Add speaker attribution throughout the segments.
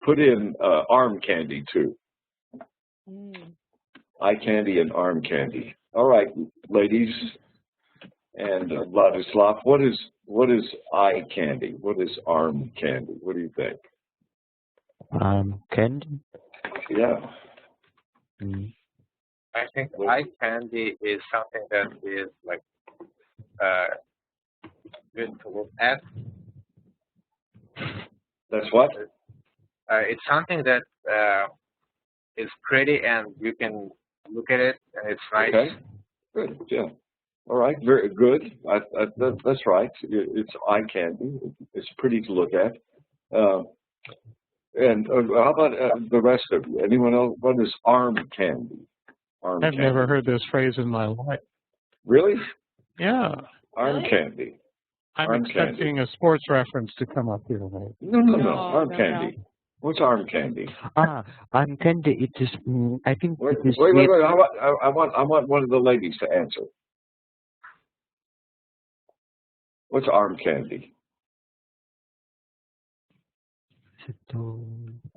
Speaker 1: put in arm candy too. Eye candy and arm candy. All right, ladies and Vladislav, what is eye candy? What is arm candy? What do you think?
Speaker 2: Candy?
Speaker 1: Yeah.
Speaker 3: I think eye candy is something that is like good to look at.
Speaker 1: That's what?
Speaker 3: It's something that is pretty and you can look at it and it's nice.
Speaker 1: Okay. Good. Yeah. All right. Very good. That's right. It's eye candy. It's pretty to look at. And how about the rest of you? Anyone else? What is arm candy? Arm
Speaker 4: I've
Speaker 1: candy.
Speaker 4: never heard this phrase in my life.
Speaker 1: Really?
Speaker 4: Yeah.
Speaker 1: Arm candy.
Speaker 4: I'm
Speaker 1: arm
Speaker 4: expecting a sports reference to come up here, mate.
Speaker 1: No. Arm candy. What's arm candy?
Speaker 2: Arm candy. It is. I think.
Speaker 1: Wait.
Speaker 2: It is
Speaker 1: I want one of the ladies to answer. What's arm candy?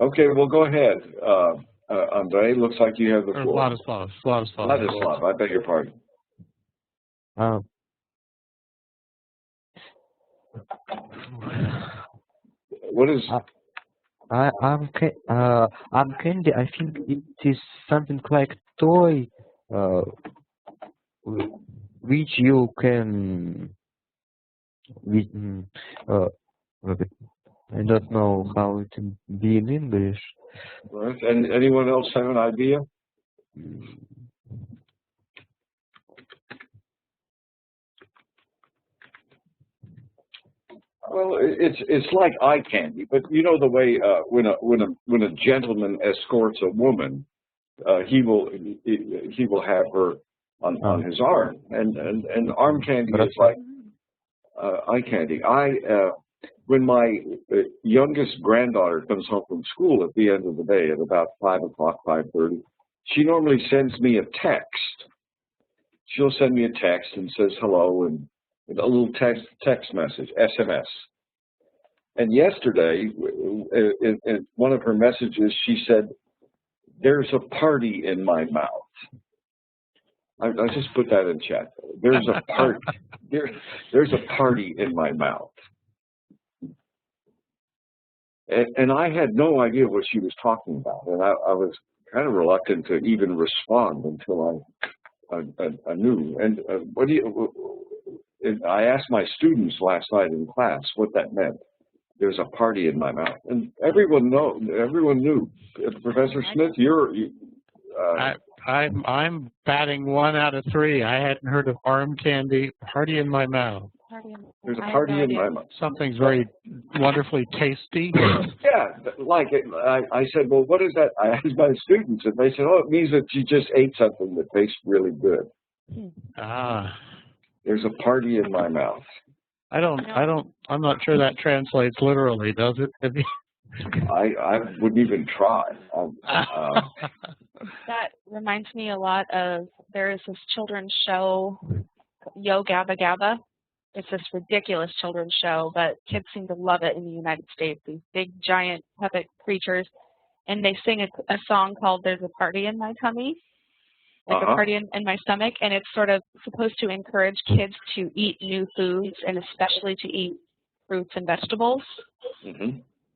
Speaker 1: Okay, well, go ahead, Andre. Looks like you have the floor. Vladislav, I beg your pardon. What is
Speaker 2: arm candy? I think it is something like toy, which you can. I don't know how it can be in English.
Speaker 1: Right. And anyone else have an idea? Well, it's like eye candy, but you know the way when a gentleman escorts a woman, he will have her on his arm, and arm candy is like eye candy. When my youngest granddaughter comes home from school at the end of the day at about 5 o'clock, 5:30, she normally sends me a text. She'll send me a text and says hello and a little text message, SMS. And yesterday, in one of her messages, she said, "There's a party in my mouth." I just put that in chat. There's a party. There's a party in my mouth. And I had no idea what she was talking about, and I was kind of reluctant to even respond until I knew. And I asked my students last night in class what that meant. There's a party in my mouth, and everyone knew. Professor Smith,
Speaker 4: I'm batting 1 out of 3. I hadn't heard of arm candy. Party in my mouth.
Speaker 1: There's a party in my mouth.
Speaker 4: Something's very wonderfully tasty.
Speaker 1: Yeah, like it. I said, well, what is that? I asked my students, and they said, oh, it means that you just ate something that tastes really good. There's a party in my mouth.
Speaker 4: I'm not sure that translates literally, does it?
Speaker 1: I wouldn't even try.
Speaker 5: That reminds me a lot of, there is this children's show, Yo Gabba Gabba. It's this ridiculous children's show, but kids seem to love it in the United States. These big, giant puppet creatures, and they sing a song called "There's a Party in My Tummy," like a party in my stomach, and it's sort of supposed to encourage kids to eat new foods and especially to eat fruits and vegetables.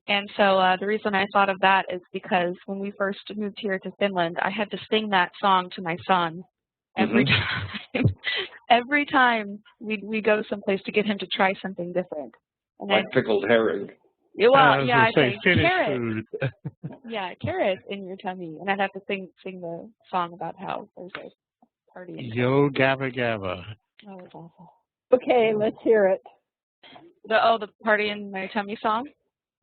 Speaker 5: And so the reason I thought of that is because when we first moved here to Finland, I had to sing that song to my son every time. Every time we go someplace to get him to try something different. And
Speaker 1: like pickled herring.
Speaker 5: Well, I say
Speaker 4: carrot. Food.
Speaker 5: Yeah, carrot in your tummy, and I'd have to sing the song about how there's a party.
Speaker 4: Yo Gabba Gabba.
Speaker 5: Oh, it's awful.
Speaker 6: Okay, let's hear it.
Speaker 5: The party in my tummy song.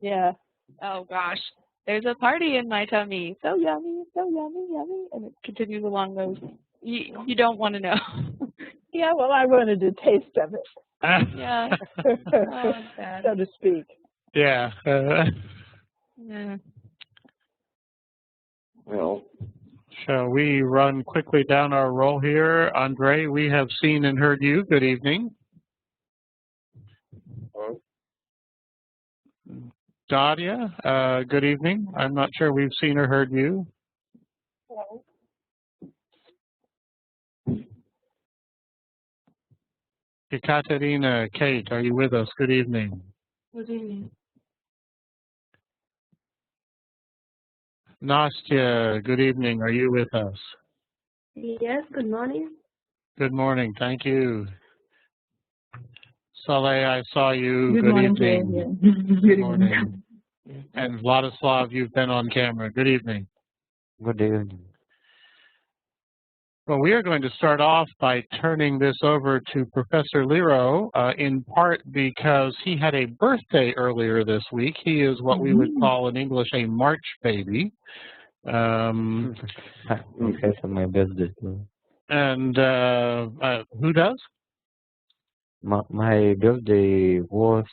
Speaker 6: Yeah.
Speaker 5: Oh gosh, there's a party in my tummy, so yummy, yummy, and it continues along those. You don't want to know.
Speaker 6: Yeah, well, I wanted a taste of it.
Speaker 5: Yeah. Oh,
Speaker 6: so to speak.
Speaker 4: Yeah.
Speaker 5: Yeah.
Speaker 1: Well,
Speaker 4: shall we run quickly down our roll here? Andre, we have seen and heard you. Good evening. Daria, good evening. I'm not sure we've seen or heard you.
Speaker 6: Hello.
Speaker 4: Ekaterina, Kate, are you with us? Good evening.
Speaker 7: Good evening.
Speaker 4: Nastya, good evening. Are you with us?
Speaker 7: Yes, good morning.
Speaker 4: Good morning. Thank you. Saleh, I saw you.
Speaker 7: Good
Speaker 4: Good
Speaker 7: morning,
Speaker 4: evening.
Speaker 7: Jay.
Speaker 4: Good morning. And Vladislav, you've been on camera. Good evening.
Speaker 2: Good evening.
Speaker 4: Well, we are going to start off by turning this over to Professor Lero, in part because he had a birthday earlier this week. He is what we would call in English a March baby.
Speaker 2: Okay, for my birthday too.
Speaker 4: And who does?
Speaker 2: My birthday was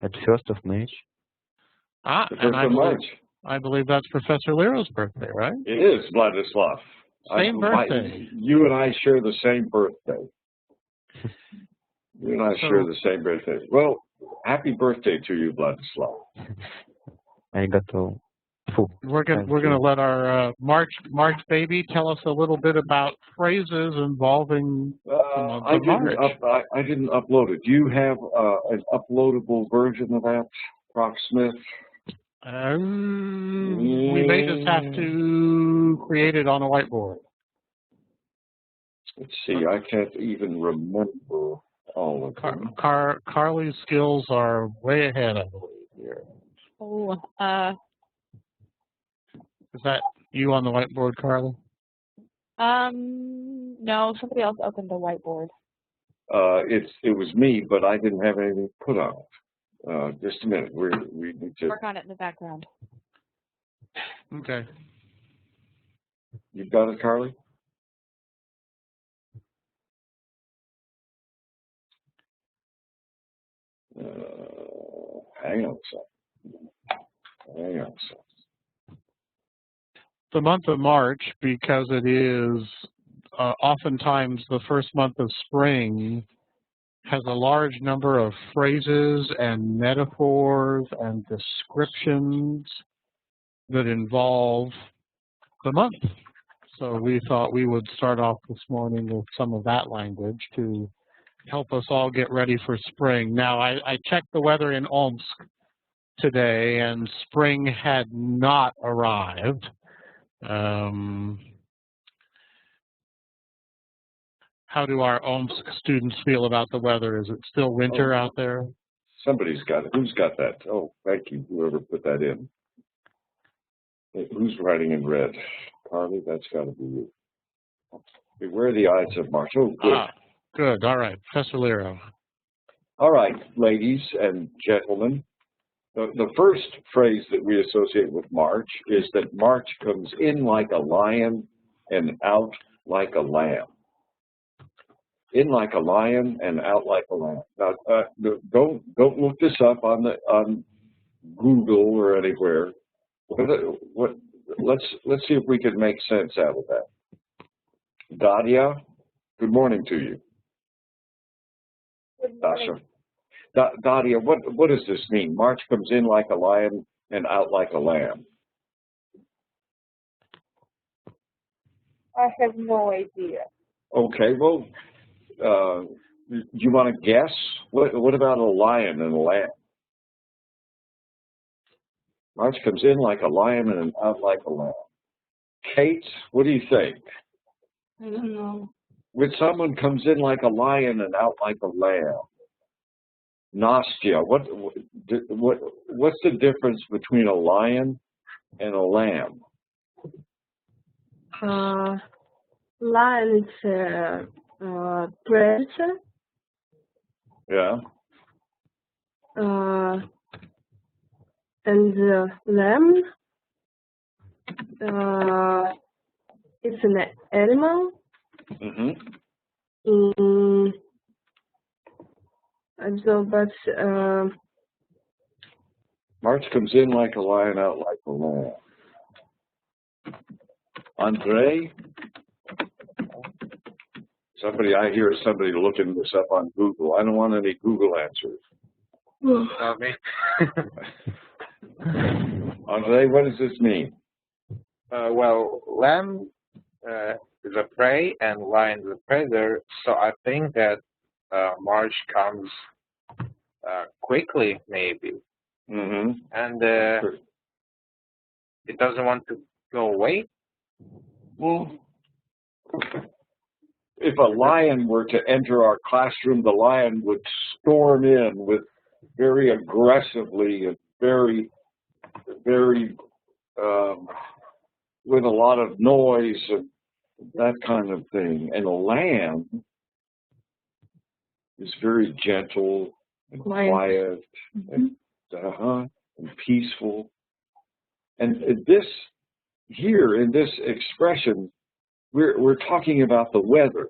Speaker 2: at 1st of March.
Speaker 4: Ah,
Speaker 1: The
Speaker 4: and
Speaker 1: first of March.
Speaker 4: I believe that's Professor Lero's birthday, right?
Speaker 1: It is, Vladislav.
Speaker 4: Same birthday.
Speaker 1: You and I share the same birthday. You and I share the same birthday. Well, happy birthday to you, Vladislav.
Speaker 2: I got to.
Speaker 4: We're gonna let our March baby tell us a little bit about phrases involving the month of March.
Speaker 1: I didn't upload it. Do you have an uploadable version of that, Prof. Smith?
Speaker 4: We may just have to create it on a whiteboard.
Speaker 1: Let's see. I can't even remember all of them.
Speaker 4: Carly's skills are way ahead, I believe, here.
Speaker 5: Oh,
Speaker 4: Is that you on the whiteboard, Carly?
Speaker 5: no, somebody else opened the whiteboard.
Speaker 1: It was me, but I didn't have anything put on it. Just a minute. We need to
Speaker 5: Work on it in the background.
Speaker 4: Okay.
Speaker 1: You got it, Carly? Hang on a second.
Speaker 4: The month of March, because it is oftentimes the first month of spring, has a large number of phrases and metaphors and descriptions that involve the month. So we thought we would start off this morning with some of that language to help us all get ready for spring. Now, I checked the weather in Omsk today, and spring had not arrived. How do our Omsk students feel about the weather? Is it still winter out there?
Speaker 1: Somebody's got it. Who's got that? Oh, thank you, whoever put that in. Who's writing in red? Carly, that's got to be you. Where are the Ides of March? Oh, good.
Speaker 4: Good. All right. Professor Lero.
Speaker 1: All right, ladies and gentlemen. The first phrase that we associate with March is that March comes in like a lion and out like a lamb. In like a lion and out like a lamb. Now, don't look this up on Google or anywhere. Let's see if we can make sense out of that. Daria, good morning to you.
Speaker 6: Good morning.
Speaker 1: Daria, what does this mean? March comes in like a lion and out like a lamb.
Speaker 6: I have no idea.
Speaker 1: Okay, well, you want to guess? What about a lion and a lamb? March comes in like a lion and out like a lamb. Kate, what do you think?
Speaker 7: I don't know.
Speaker 1: When someone comes in like a lion and out like a lamb. Nastya, what's the difference between a lion and a lamb?
Speaker 7: Lion is predator.
Speaker 1: Yeah.
Speaker 7: And lamb, it's an animal.
Speaker 1: Mm-hmm.
Speaker 7: And so, but
Speaker 1: March comes in like a lion, out like a lamb. Andre? I hear somebody looking this up on Google. I don't want any Google answers.
Speaker 3: Me.
Speaker 1: Andre, what does this mean?
Speaker 3: Well, lamb is a prey and lion is a predator, so I think that March comes quickly, maybe,
Speaker 1: Mm-hmm.
Speaker 3: and it doesn't want to go away.
Speaker 1: Well, if a lion were to enter our classroom, the lion would storm in with very aggressively and very with a lot of noise and that kind of thing. And a lamb is very gentle and quiet and peaceful. And this here in this expression, we're talking about the weather.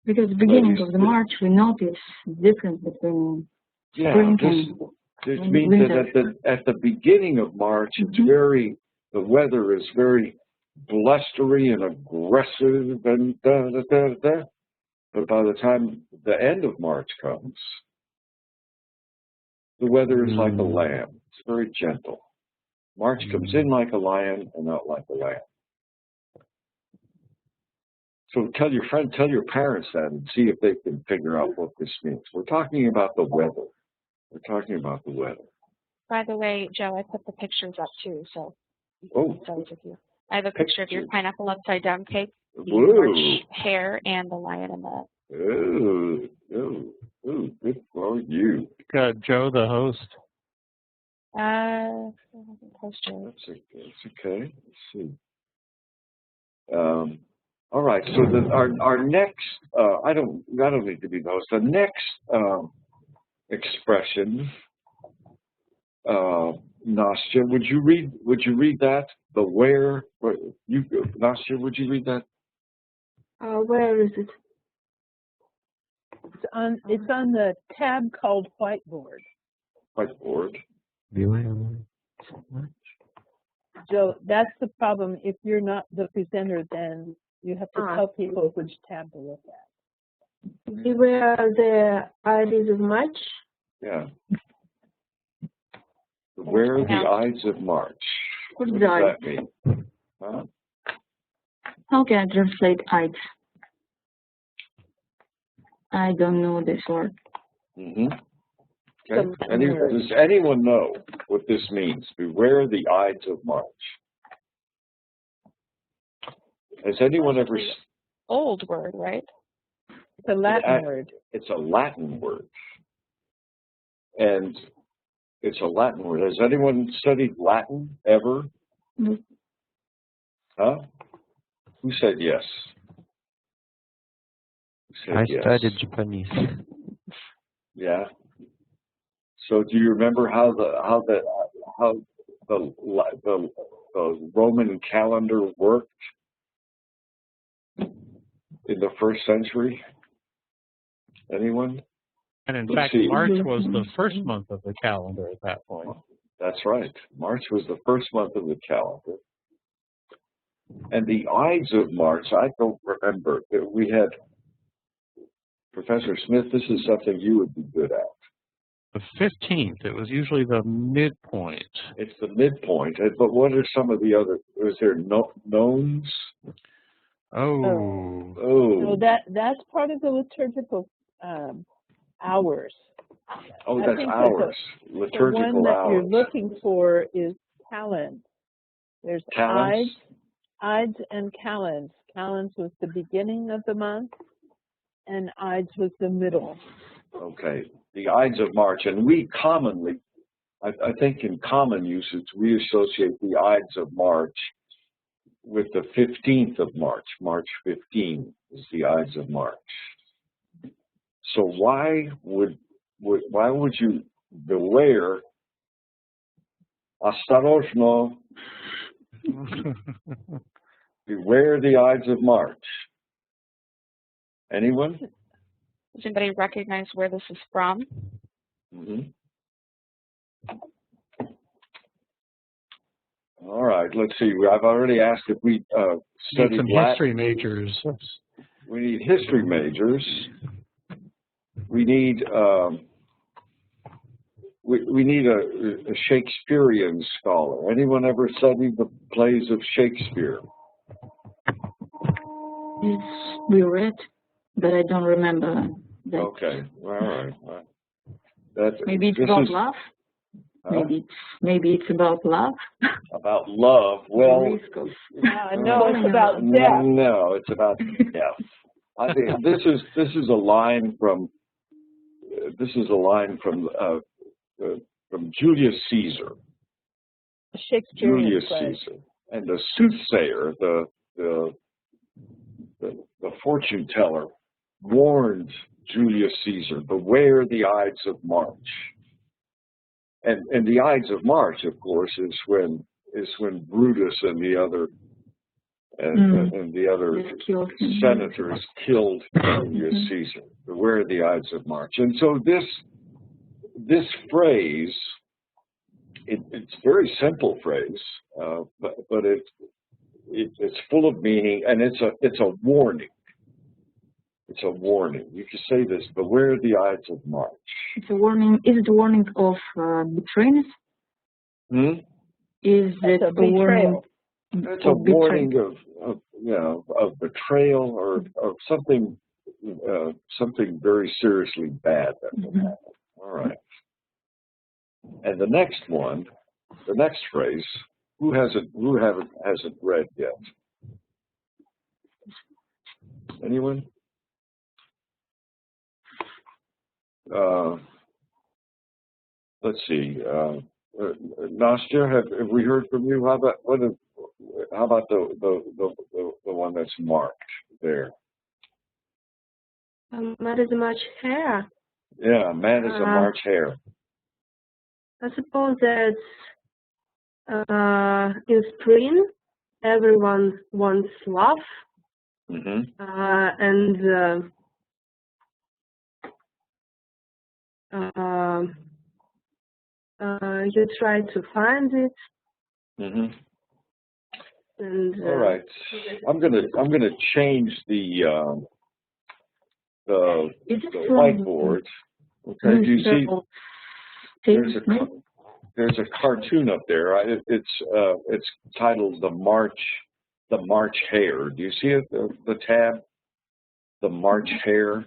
Speaker 8: Because the beginning of the March, we notice difference between spring and
Speaker 1: this means
Speaker 8: winter.
Speaker 1: that at the beginning of March, it's the weather is very blustery and aggressive and But by the time the end of March comes, the weather is like a lamb. It's very gentle. March comes in like a lion and out like a lamb. So tell your parents that and see if they can figure out what this means. We're talking about the weather. We're talking about the weather.
Speaker 5: By the way, Joe, I put the pictures up too, so
Speaker 1: Oh.
Speaker 5: sorry with you. I have a picture of your pineapple upside down cake, the
Speaker 1: Whoa.
Speaker 5: March hare, and the lion in the.
Speaker 1: Oh, good for you.
Speaker 4: Got Joe, the host.
Speaker 5: Post Joe.
Speaker 1: That's okay. Let's see. All right. So our next, I don't need to be the host. The next expression, Nastya, would you read that? The where? Nastya, would you read that?
Speaker 7: Where is it?
Speaker 9: It's on the tab called whiteboard.
Speaker 1: Whiteboard.
Speaker 9: So that's the problem. If you're not the presenter, then you have to tell people which tab to look at.
Speaker 7: Beware the Ides of March.
Speaker 1: Yeah. Where are the Ides of March?
Speaker 8: What
Speaker 1: What
Speaker 8: does
Speaker 1: does that mean? Huh?
Speaker 8: How can I translate Ides? I don't know this word.
Speaker 1: Mm-hmm. Okay. Does anyone know what this means? Beware the Ides of March. Has anyone ever?
Speaker 5: Old word, right?
Speaker 9: It's a Latin word.
Speaker 1: It's a Latin word. And it's a Latin word. Has anyone studied Latin ever?
Speaker 8: No.
Speaker 1: Huh? Who said yes? Who said
Speaker 2: I
Speaker 1: yes?
Speaker 2: studied Japanese.
Speaker 1: Yeah. So do you remember how the Roman calendar worked in the first century? Anyone?
Speaker 4: And in
Speaker 1: Let's
Speaker 4: fact,
Speaker 1: see.
Speaker 4: March was the first month of the calendar at that point.
Speaker 1: That's right. March was the first month of the calendar. And the Ides of March, I don't remember. We had, Professor Smith, this is something you would be good at.
Speaker 4: The 15th, it was usually the midpoint.
Speaker 1: It's the midpoint. But what are some of the other, was there nones?
Speaker 4: Oh.
Speaker 9: So that's part of the liturgical hours.
Speaker 1: Oh,
Speaker 9: I
Speaker 1: that's
Speaker 9: think
Speaker 1: hours.
Speaker 9: The
Speaker 1: Liturgical
Speaker 9: one that
Speaker 1: hours.
Speaker 9: you're looking for is calends. There's
Speaker 1: Calends?
Speaker 9: Ides and calends. Calends was the beginning of the month, and Ides was the middle.
Speaker 1: Okay, the Ides of March. And we commonly, I think in common usage, we associate the Ides of March with the 15th of March. March 15 is the Ides of March. So why would you beware осторожно, beware the Ides of March? Anyone?
Speaker 5: Does anybody recognize where this is from?
Speaker 1: Mm-hmm. All right, let's see. I've already asked if we studied
Speaker 4: some
Speaker 1: Latin.
Speaker 4: history majors.
Speaker 1: We need history majors. We need we need a Shakespearean scholar. Anyone ever studied the plays of Shakespeare?
Speaker 8: Yes, we read, but I don't remember that.
Speaker 1: Okay, all right.
Speaker 8: Maybe it's about love. Maybe it's about love.
Speaker 1: About love. Well,
Speaker 9: no, it's about death.
Speaker 1: No, it's about death. I think this is a line from Julius Caesar.
Speaker 9: Shakespearean play.
Speaker 1: Caesar, and the soothsayer, the fortune teller, warned Julius Caesar, "Beware the Ides of March." And the Ides of March, of course, is when Brutus and the other senators killed Julius Caesar. Beware the Ides of March. And so this phrase, it's a very simple phrase, but it's full of meaning, and it's a warning. It's a warning. You can say this: beware the Ides of March.
Speaker 8: It's a warning. Is it a warning of betrayal? Is it a warning?
Speaker 1: It's a warning of betrayal or something very seriously bad that will happen. All right. And the next phrase, who hasn't read yet? Anyone? Let's see. Nastya, have we heard from you? How about the one that's marked there?
Speaker 7: Mad as a March hare.
Speaker 1: Yeah, mad as a March hare.
Speaker 7: I suppose that in spring everyone wants love, and you try to find it. And,
Speaker 1: all right, I'm gonna change the whiteboard. Okay, do you see? There's a cartoon up there. It's titled the March Hare. Do you see it? The tab, the March Hare.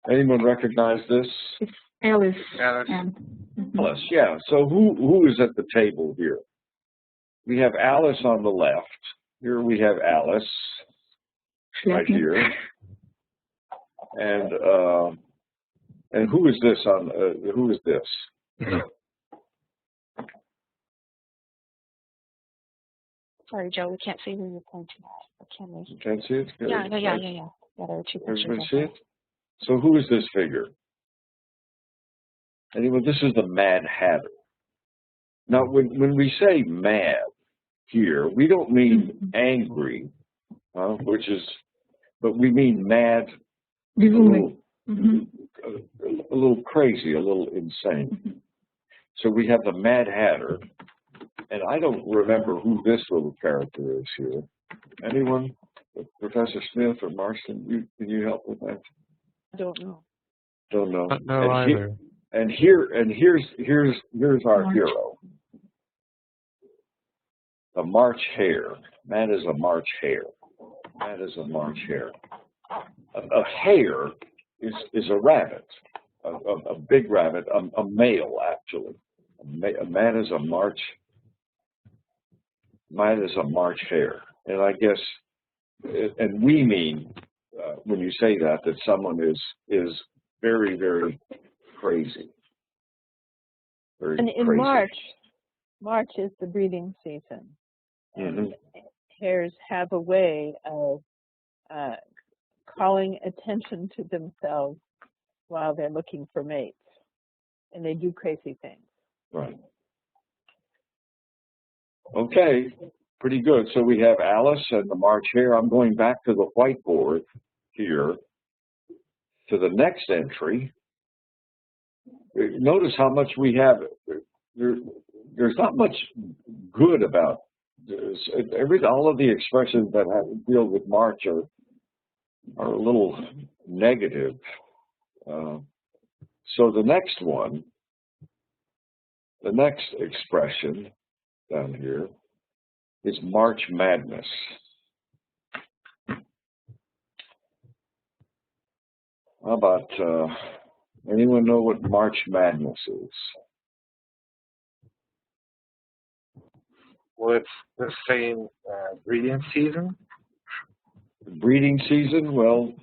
Speaker 1: Anyone recognize this?
Speaker 8: It's Alice.
Speaker 1: Alice, yeah. So who is at the table here? We have Alice on the left. Here we have Alice right here. And who is this on? Who is this?
Speaker 5: Sorry, Joe, we can't see who you're pointing at. Can we?
Speaker 1: You can't see it?
Speaker 5: Yeah. Yeah, there are two pictures.
Speaker 1: Everybody see it? So who is this figure? Anyone? This is the Mad Hatter. Now, when we say mad here, we don't mean angry, but we mean mad, a little crazy, a little insane. So we have the Mad Hatter, and I don't remember who this little character is here. Anyone? Professor Smith or Marston, can you help with that?
Speaker 9: I don't know.
Speaker 1: Don't know.
Speaker 4: No, either.
Speaker 1: Here's our hero. The March Hare. Mad as a March Hare. Mad as a March Hare. A hare is a rabbit, a big rabbit, a male actually. Mad as a March Hare. And I guess, and we mean when you say that someone is very, very crazy. Very
Speaker 9: and in
Speaker 1: crazy.
Speaker 9: March is the breeding season. And hares have a way of calling attention to themselves while they're looking for mates. And they do crazy things.
Speaker 1: Right. Okay, pretty good. So we have Alice and the March Hare. I'm going back to the whiteboard here to the next entry. Notice how much we have. There's not much good about this. All of the expressions that deal with March are a little negative. So the next one, the next expression down here is March Madness. How about, anyone know what March Madness is?
Speaker 3: Well, it's the same breeding season.
Speaker 1: Breeding season? Well,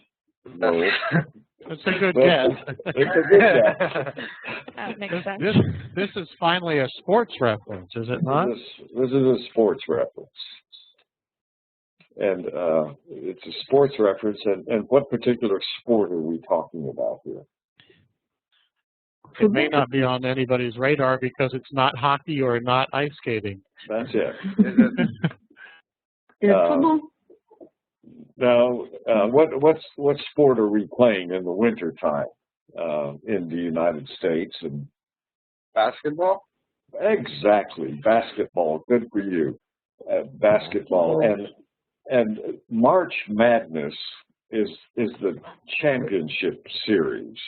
Speaker 1: no.
Speaker 4: That's a good guess.
Speaker 1: It's a good guess.
Speaker 5: That makes sense.
Speaker 4: This is finally a sports reference, is it not?
Speaker 1: This is a sports reference. And it's a sports reference. And what particular sport are we talking about here?
Speaker 4: It may not be on anybody's radar because it's not hockey or not ice skating.
Speaker 1: That's it.
Speaker 8: Football?
Speaker 1: Now, what sport are we playing in the winter time in the United States? And
Speaker 3: Basketball?
Speaker 1: Exactly, basketball. Good for you. Basketball. And March Madness is the championship series.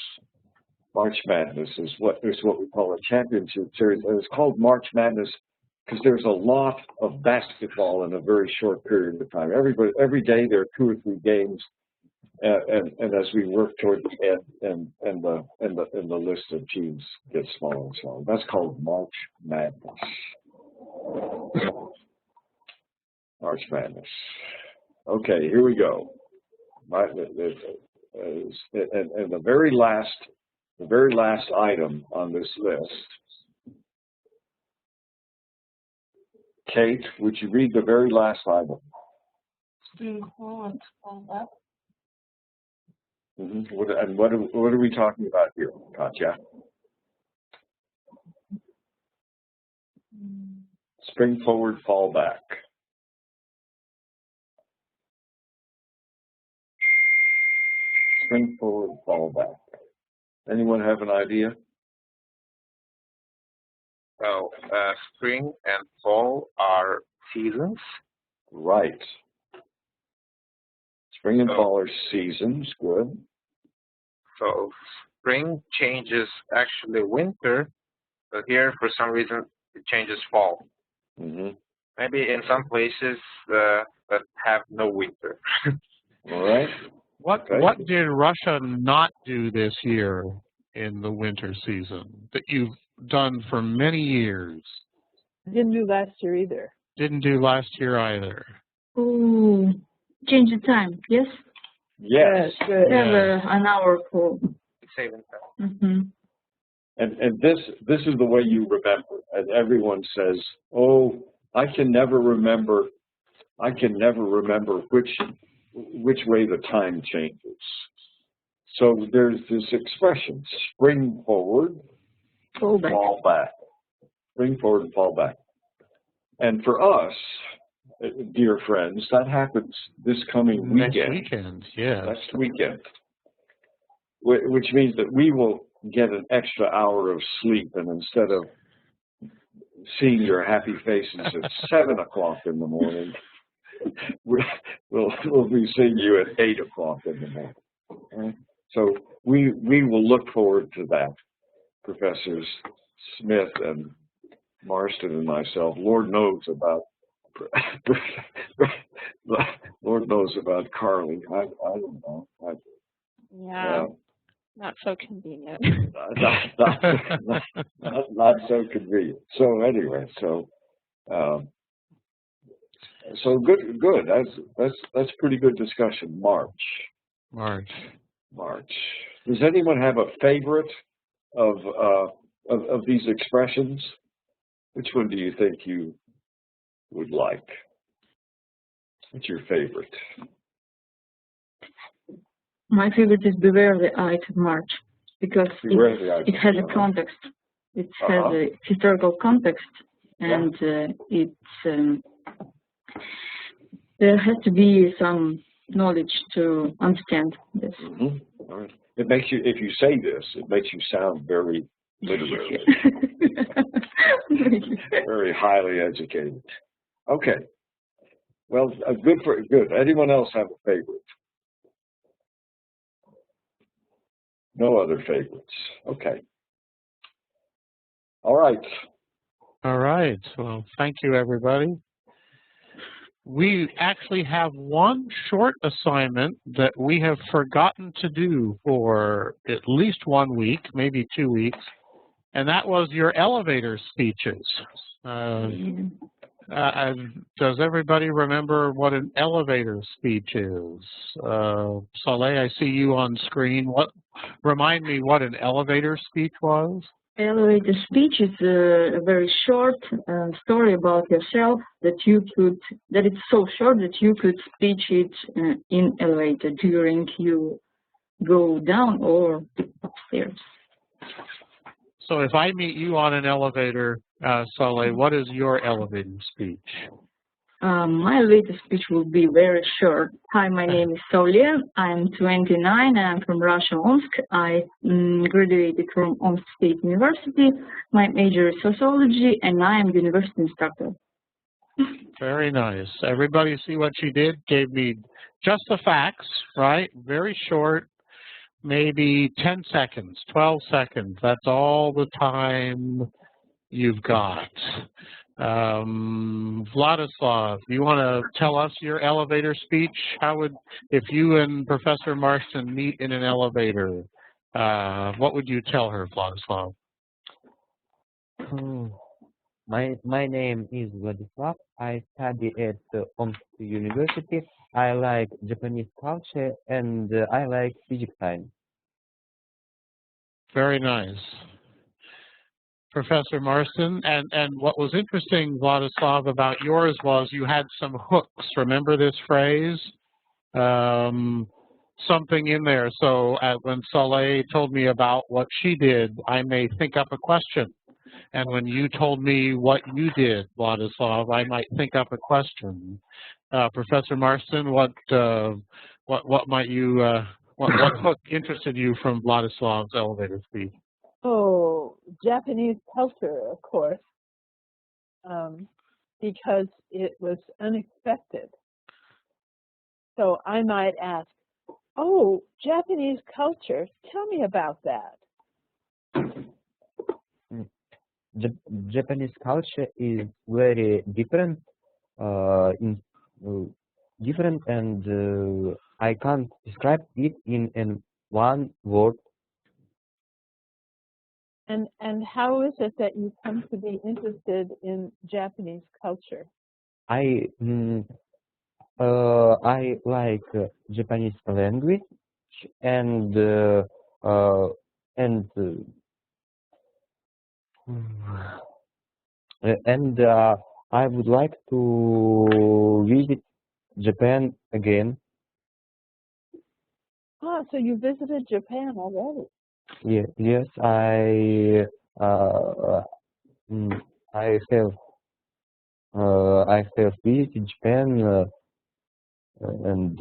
Speaker 1: March Madness is what we call a championship series. And it's called March Madness because there's a lot of basketball in a very short period of time. Every day there are 2 or 3 games, and as we work toward the end, and the list of teams gets smaller and smaller. That's called March Madness. March Madness. Okay, here we go. And the very last item on this list. Kate, would you read the very last item? What are we talking about here, Katya? Spring forward, fall back. Spring forward, fall back. Anyone have an idea?
Speaker 3: Well, spring and fall are seasons.
Speaker 1: Right. Spring and fall are seasons. Good.
Speaker 3: So spring changes actually winter, but here for some reason it changes fall.
Speaker 1: Mm-hmm.
Speaker 3: Maybe in some places that have no winter.
Speaker 1: All right.
Speaker 4: What did Russia not do this year in the winter season that you've done for many years?
Speaker 9: Didn't do last year either.
Speaker 4: Didn't do last year either.
Speaker 8: Oh, change the time, yes?
Speaker 1: Yes.
Speaker 9: Good.
Speaker 8: Have an hour for.
Speaker 3: Saving time.
Speaker 8: Mm-hmm.
Speaker 1: And this is the way you remember. And everyone says, "Oh, I can never remember which way the time changes." So there's this expression: spring forward, fall back. Spring forward and fall back. And for us, dear friends, that happens this coming weekend.
Speaker 4: Next weekend, yes.
Speaker 1: Next weekend. Which means that we will get an extra hour of sleep, and instead of seeing your happy faces at 7 o'clock in the morning, we'll be seeing you at 8 o'clock in the morning. Okay? So we will look forward to that, Professors Smith and Marston and myself. Lord knows about Carly. I don't know.
Speaker 5: Yeah. Not so convenient.
Speaker 1: not so convenient. So anyway, so good. That's pretty good discussion. March. Does anyone have a favorite of these expressions? Which one do you think you would like? What's your favorite?
Speaker 8: My favorite is Beware the Eye of March, because it has a context. It has a historical context, and there has to be some knowledge to understand this.
Speaker 1: Mm-hmm. All right. It makes you, if you say this, it makes you sound very literary, very highly educated. Okay. Well, good. Anyone else have a favorite? No other favorites. Okay. All right.
Speaker 4: All right. Well, thank you, everybody. We actually have one short assignment that we have forgotten to do for at least 1 week, maybe 2 weeks, and that was your elevator speeches. Does everybody remember what an elevator speech is? Saleh, I see you on screen. Remind me what an elevator speech was?
Speaker 8: Elevator speech is a very short story about yourself that it's so short that you could speech it in elevator during you go down or upstairs.
Speaker 4: So if I meet you on an elevator, Saleh, what is your elevator speech?
Speaker 8: My elevator speech will be very short. Hi, my name is Solia. I'm 29. I'm from Russia, Omsk. I graduated from Omsk State University. My major is sociology, and I am university instructor.
Speaker 4: Very nice. Everybody see what she did? Gave me just the facts, right? Very short, maybe 10 seconds, 12 seconds. That's all the time you've got. Vladislav, you want to tell us your elevator speech? If you and Professor Marston meet in an elevator, what would you tell her, Vladislav?
Speaker 2: My name is Vladislav. I study at Omsk University. I like Japanese culture and I like physics science.
Speaker 4: Very nice. Professor Marston, and what was interesting, Vladislav, about yours was you had some hooks. Remember this phrase? Something in there. So when Saleh told me about what she did, I may think up a question. And when you told me what you did, Vladislav, I might think up a question. Professor Marston, what might you what hook interested you from Vladislav's elevator speech?
Speaker 9: Oh, Japanese culture, of course, because it was unexpected. So I might ask, oh, Japanese culture, tell me about that.
Speaker 2: Japanese culture is very different, and I can't describe it in one word.
Speaker 9: And how is it that you come to be interested in Japanese culture?
Speaker 2: I like Japanese language and I would like to visit Japan again.
Speaker 9: Ah, so you visited Japan already?
Speaker 2: Yeah, yes, I have visited Japan and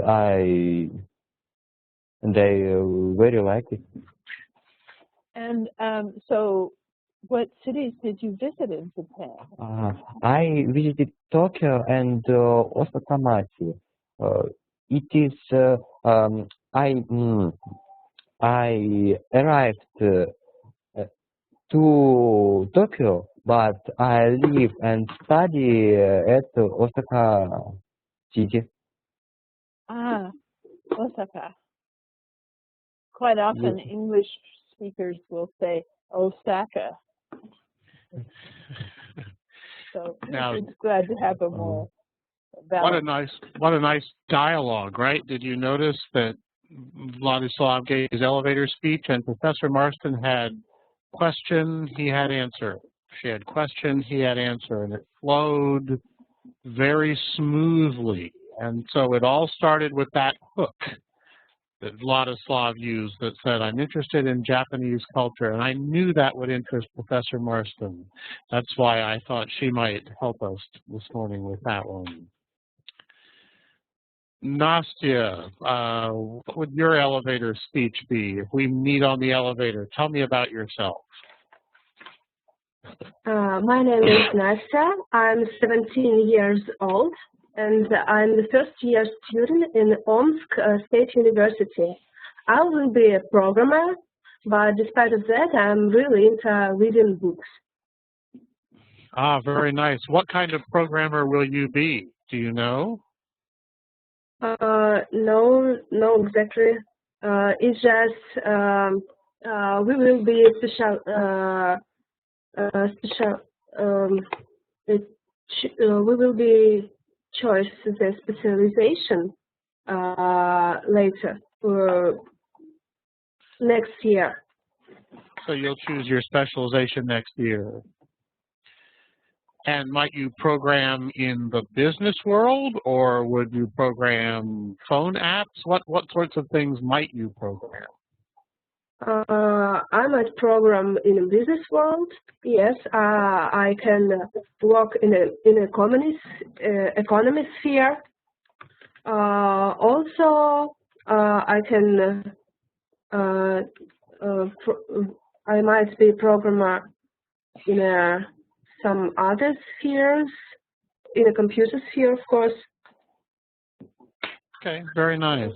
Speaker 2: I very like it.
Speaker 9: And so, what cities did you visit in Japan?
Speaker 2: I visited Tokyo and Osaka. It is I arrived to Tokyo, but I live and study at Osaka city.
Speaker 9: Ah, Osaka. Quite often,
Speaker 2: Yes.
Speaker 9: English speakers will say Osaka. So
Speaker 4: Now,
Speaker 9: it's glad to have a more balance.
Speaker 4: What a nice dialogue, right? Did you notice that Vladislav gave his elevator speech and Professor Marston had question, he had answer. She had question, he had answer, and it flowed very smoothly. And so it all started with that hook that Vladislav used that said, I'm interested in Japanese culture, and I knew that would interest Professor Marston. That's why I thought she might help us this morning with that one. Nastya, what would your elevator speech be if we meet on the elevator? Tell me about yourself.
Speaker 7: My name is Nastya. I'm 17 years old. and I'm the first-year student in Omsk State University. I will be a programmer, but despite of that, I'm really into reading books.
Speaker 4: Ah, very nice. What kind of programmer will you be? Do you know?
Speaker 7: No, exactly. It's just we will be we will be choose the specialization later or next year.
Speaker 4: So you'll choose your specialization next year. And might you program in the business world, or would you program phone apps? What sorts of things might you program?
Speaker 7: I might program in the business world. Yes, I can work in economy sphere. Also, I can I might be programmer in some other spheres, in a computer sphere, of course.
Speaker 4: Okay, very nice.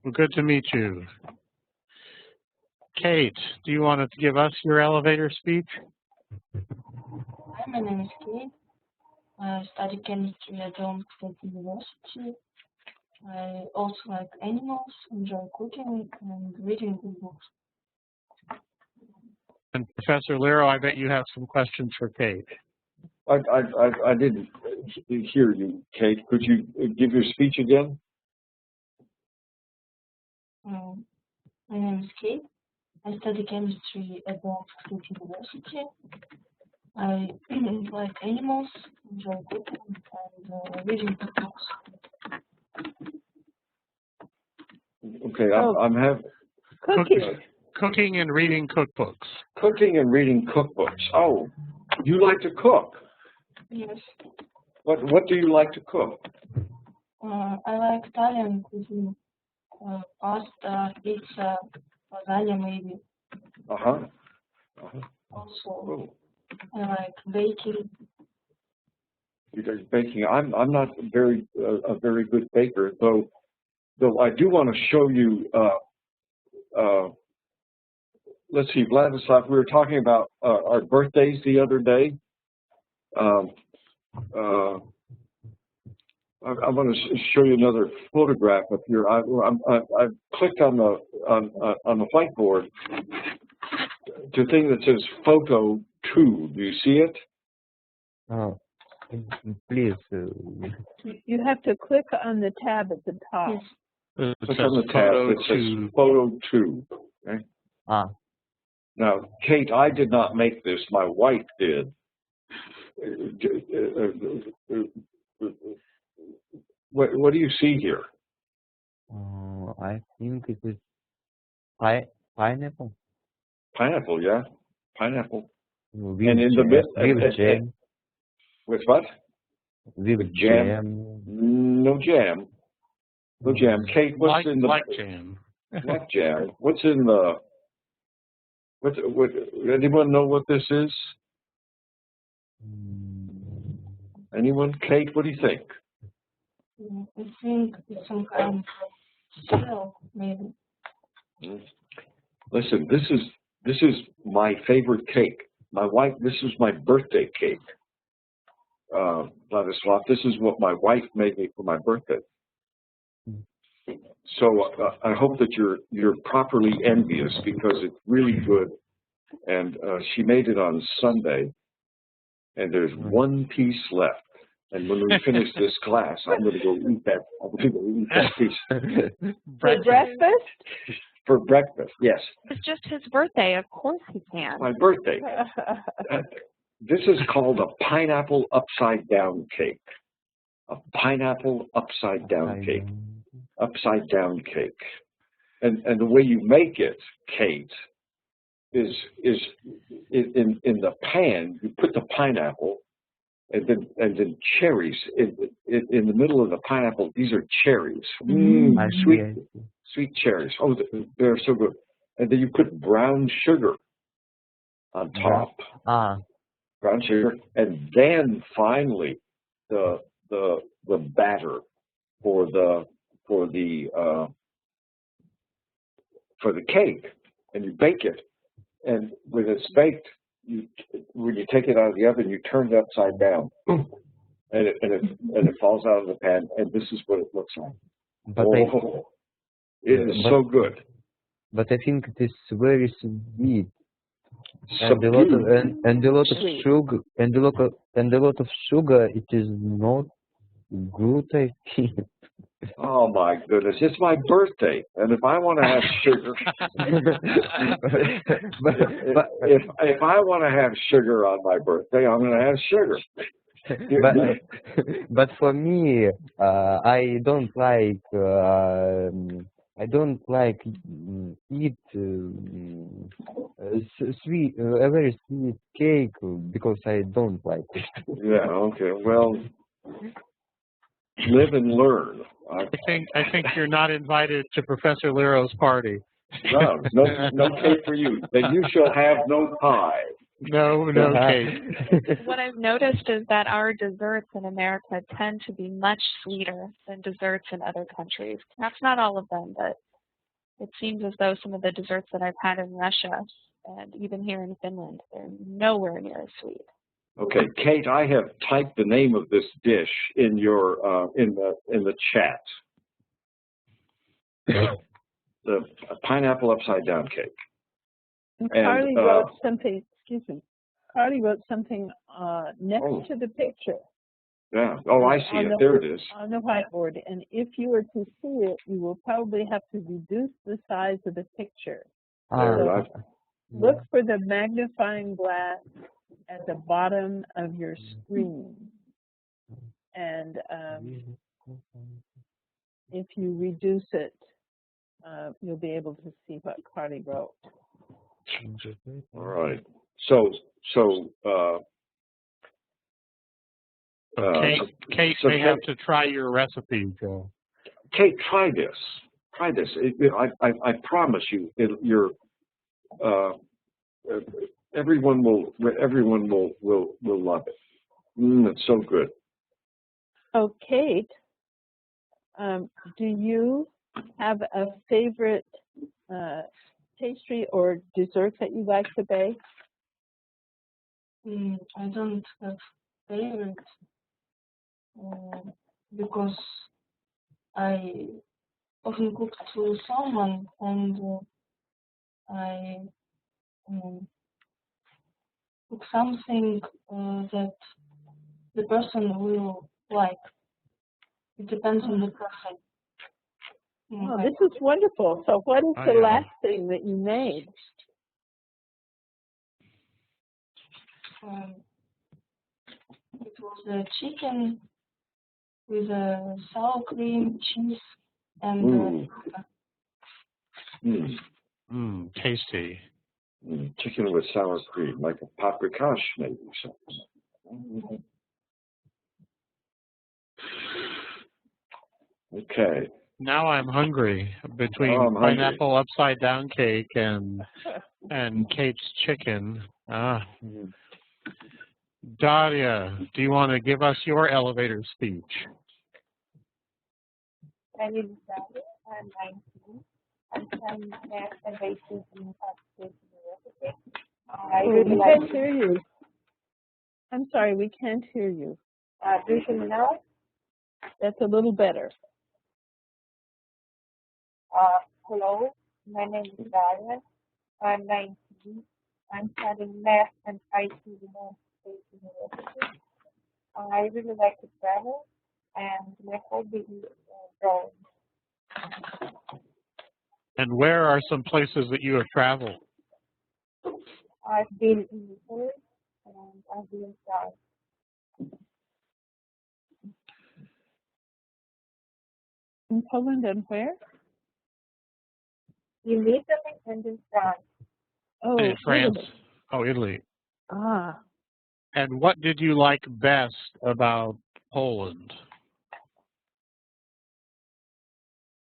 Speaker 4: Well, good to meet you. Kate, do you want to give us your elevator speech?
Speaker 8: Hi, my name is Kate. I study chemistry at Omsk State University. I also like animals, enjoy cooking, and reading good books.
Speaker 4: And Professor Lero, I bet you have some questions for Kate.
Speaker 1: I didn't hear you, Kate. Could you give your speech again?
Speaker 8: My name is Kate. I study chemistry at Omsk State University. I like animals, enjoy cooking, and reading good books.
Speaker 1: Okay, I'm having
Speaker 4: Cooking and reading cookbooks.
Speaker 1: Cooking and reading cookbooks. Oh, you like to cook?
Speaker 8: Yes.
Speaker 1: What do you like to cook?
Speaker 8: I like Italian cuisine. Pasta, pizza, lasagna maybe. Also, I like baking.
Speaker 1: You like baking. I'm not a very good baker, though I do want to show you. Let's see, Vladislav. We were talking about our birthdays the other day. I want to show you another photograph up here. I've clicked on the whiteboard to the thing that says Photo 2. Do you see it?
Speaker 2: Oh, please.
Speaker 9: You have to click on the tab at the top.
Speaker 8: Yes.
Speaker 1: Click on the tab that says Photo 2. Okay. Now, Kate, I did not make this. My wife did. What do you see here?
Speaker 2: I think it is pineapple.
Speaker 1: Pineapple, yeah, pineapple.
Speaker 2: With
Speaker 1: and in the middle,
Speaker 2: with jam.
Speaker 1: With what?
Speaker 2: With
Speaker 1: jam. No jam. No jam. Kate, what's in the
Speaker 4: like jam?
Speaker 1: Like jam. What's in the? What? Anyone know what this is? Anyone? Kate, what do you think?
Speaker 8: I think it's some kind of cereal, maybe.
Speaker 1: Listen, this is my favorite cake. My wife. This is my birthday cake. Vladislav, this is what my wife made me for my birthday. So I hope that you're properly envious because it's really good. And she made it on Sunday, and there's one piece left. And when we finish this class, I'm going to go eat that. I'm going to go eat that piece.
Speaker 9: For breakfast?
Speaker 1: For breakfast, yes.
Speaker 5: It's just his birthday. Of course he can.
Speaker 1: My birthday. This is called a pineapple upside down cake. A pineapple upside down cake. Upside down cake. And the way you make it, Kate, is in the pan. You put the pineapple and then cherries in the middle of the pineapple. These are cherries, sweet cherries. Oh, they're so good. And then you put brown sugar on top. Brown sugar, and then finally the the batter for the cake, and you bake it. And when it's baked, when you take it out of the oven, you turn it upside down, and it falls out of the pan. And this is what it looks like.
Speaker 2: But
Speaker 1: it is so good.
Speaker 2: But I think it is very sweet.
Speaker 1: So
Speaker 2: And a lot of sugar, and a lot of sugar. It is not good, I think.
Speaker 1: Oh my goodness! It's my birthday, and if I want to have sugar, if I want to have sugar on my birthday, I'm going to have sugar.
Speaker 2: But for me, I don't like eat sweet a very sweet cake because I don't like it.
Speaker 1: Yeah. Okay. Well, live and learn.
Speaker 4: I think you're not invited to Professor Liro's party.
Speaker 1: No cake for you. Then you shall have no pie.
Speaker 4: No cake.
Speaker 5: What I've noticed is that our desserts in America tend to be much sweeter than desserts in other countries. Perhaps not all of them, but it seems as though some of the desserts that I've had in Russia and even here in Finland, they're nowhere near as sweet.
Speaker 1: Okay, Kate, I have typed the name of this dish in your in the chat. The pineapple upside down cake.
Speaker 9: And Carly wrote something. Excuse me. Carly wrote something next to the picture.
Speaker 1: Yeah. Oh, I see it. There it is.
Speaker 9: On the whiteboard. And if you were to see it, you will probably have to reduce the size of the picture. So look for the magnifying glass at the bottom of your screen. And if you reduce it, you'll be able to see what Carly wrote.
Speaker 1: All right. So
Speaker 4: Kate may have to try your recipe, Joe.
Speaker 1: Kate, try this. Try this. I promise you, everyone will love it. It's so good.
Speaker 9: Oh, Kate, do you have a favorite pastry or dessert that you like to bake?
Speaker 8: I don't have favorite because I often cook to someone and I cook something that the person will like. It depends on the person.
Speaker 9: Oh, this is wonderful. So what is the last thing that you made?
Speaker 8: It was a chicken with sour cream, cheese, and
Speaker 4: tasty.
Speaker 1: Chicken with sour cream, like a paprikash, maybe something. Okay.
Speaker 4: Now I'm hungry between pineapple upside down cake and Kate's chicken. Daria, do you want to give us your elevator speech?
Speaker 6: My name is Daria. I'm 19. I'm studying math and basic in State University.
Speaker 9: We can't hear you. I'm sorry, we can't hear you.
Speaker 6: Do you hear me now?
Speaker 9: That's a little better.
Speaker 6: Hello, my name is Daria. I'm 19. I'm studying math and IT in State University. I really like to travel, and my hobby is drawing.
Speaker 4: And where are some places that you have traveled?
Speaker 6: I've been in Italy, and I've been in France.
Speaker 9: In Poland and where?
Speaker 6: In Italy and in France.
Speaker 9: Oh,
Speaker 4: in France.
Speaker 9: Italy.
Speaker 4: Oh, Italy.
Speaker 9: Ah.
Speaker 4: And what did you like best about Poland?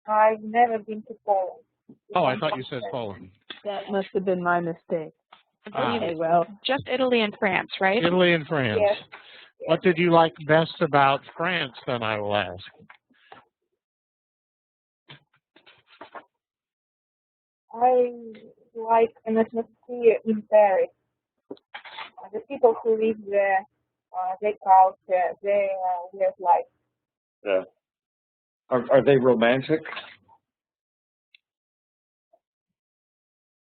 Speaker 6: I've never been to Poland.
Speaker 4: Oh, I thought you said Poland.
Speaker 9: That must have been my mistake.
Speaker 5: I believe
Speaker 9: Okay, well,
Speaker 5: just Italy and France, right?
Speaker 4: Italy and France.
Speaker 6: Yes.
Speaker 4: What did you like best about France, then I will ask?
Speaker 6: I like an atmosphere in Paris. The people who live there, their culture, their way of life.
Speaker 1: Yeah. Are they romantic?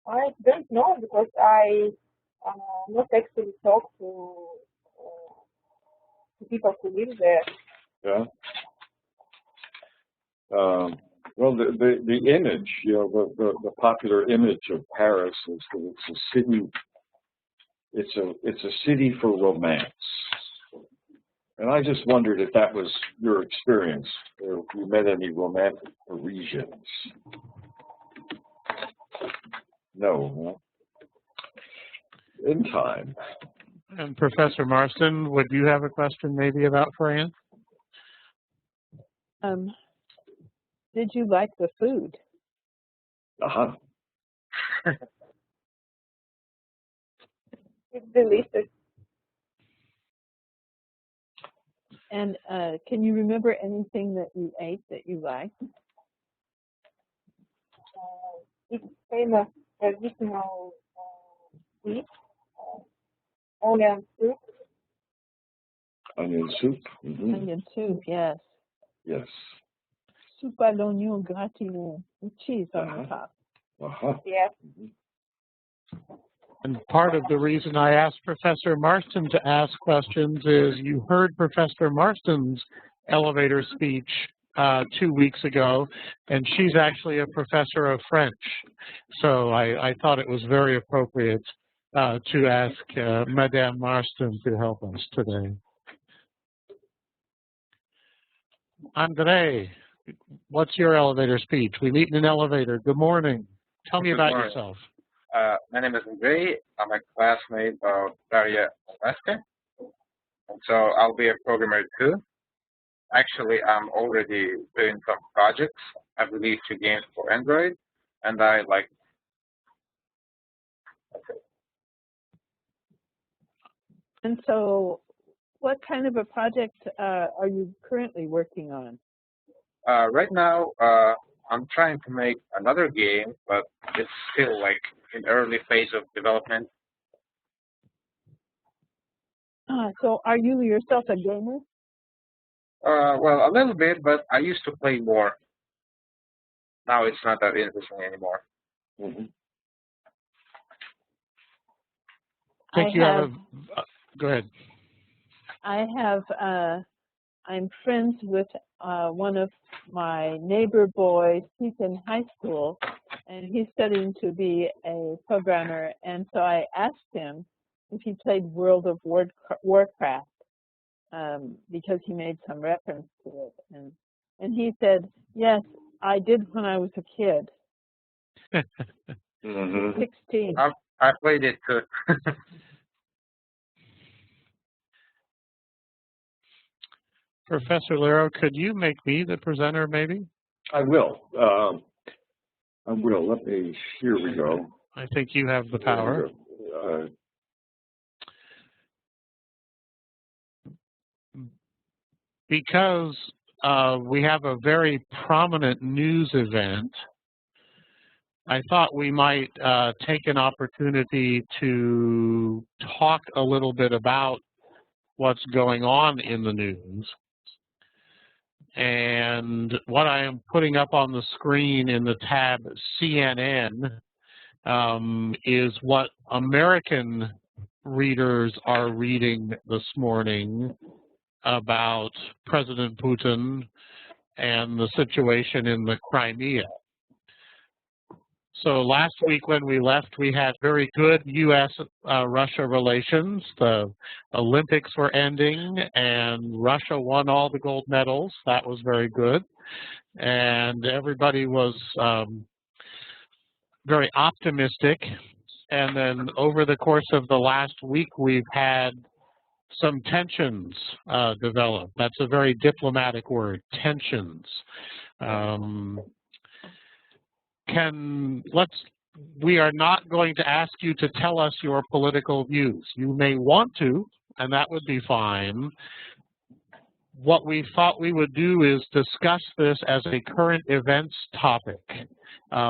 Speaker 6: I don't know because I not actually talk to people who live there.
Speaker 1: Yeah. Well, the image, you know, the popular image of Paris is that it's a city. It's a city for romance. And I just wondered if that was your experience, or if you met any romantic Parisians. No. In time.
Speaker 4: And Professor Marston, would you have a question maybe about France?
Speaker 9: Did you like the food?
Speaker 1: Uh-huh.
Speaker 6: It's delicious.
Speaker 9: And can you remember anything that you ate that you liked?
Speaker 6: It's famous traditional dish, onion soup.
Speaker 1: Onion soup? Mm-hmm.
Speaker 9: Onion soup, yes.
Speaker 1: Yes.
Speaker 9: Soup à l'oignon gratiné with cheese on the top.
Speaker 1: Uh-huh.
Speaker 6: Yes.
Speaker 1: Mm-hmm.
Speaker 4: And part of the reason I asked Professor Marston to ask questions is you heard Professor Marston's elevator speech 2 weeks ago, and she's actually a professor of French. So I thought it was very appropriate to ask Madame Marston to help us today. Andre, what's your elevator speech? We meet in an elevator. Good morning. Tell me about yourself.
Speaker 3: My name is Andrei. I'm a classmate of Daria Omsk, and so I'll be a programmer too. Actually, I'm already doing some projects. I've released 2 games for Android, and I like it.
Speaker 9: And so what kind of a project are you currently working on?
Speaker 3: Right now, I'm trying to make another game, but it's still like in early phase of development.
Speaker 9: So are you yourself a gamer?
Speaker 3: Well, a little bit, but I used to play more. Now it's not that interesting anymore.
Speaker 1: Mm-hmm.
Speaker 4: Go ahead.
Speaker 9: I'm friends with one of my neighbor boys. He's in high school, and he's studying to be a programmer. And so I asked him if he played World of Warcraft, because he made some reference to it. And he said, yes, I did when I was a kid.
Speaker 1: Mm-hmm.
Speaker 9: 16.
Speaker 3: I played it too.
Speaker 4: Professor Lero, could you make me the presenter, maybe?
Speaker 1: I will. Let me, here we go.
Speaker 4: I think you have the power. Because we have a very prominent news event, I thought we might take an opportunity to talk a little bit about what's going on in the news. And what I am putting up on the screen in the tab CNN is what American readers are reading this morning about President Putin and the situation in the Crimea. So last week when we left, we had very good U.S.-Russia relations. The Olympics were ending, and Russia won all the gold medals. That was very good. And everybody was very optimistic. And then over the course of the last week, we've had some tensions develop. That's a very diplomatic word, tensions. We are not going to ask you to tell us your political views. You may want to, and that would be fine. What we thought we would do is discuss this as a current events topic.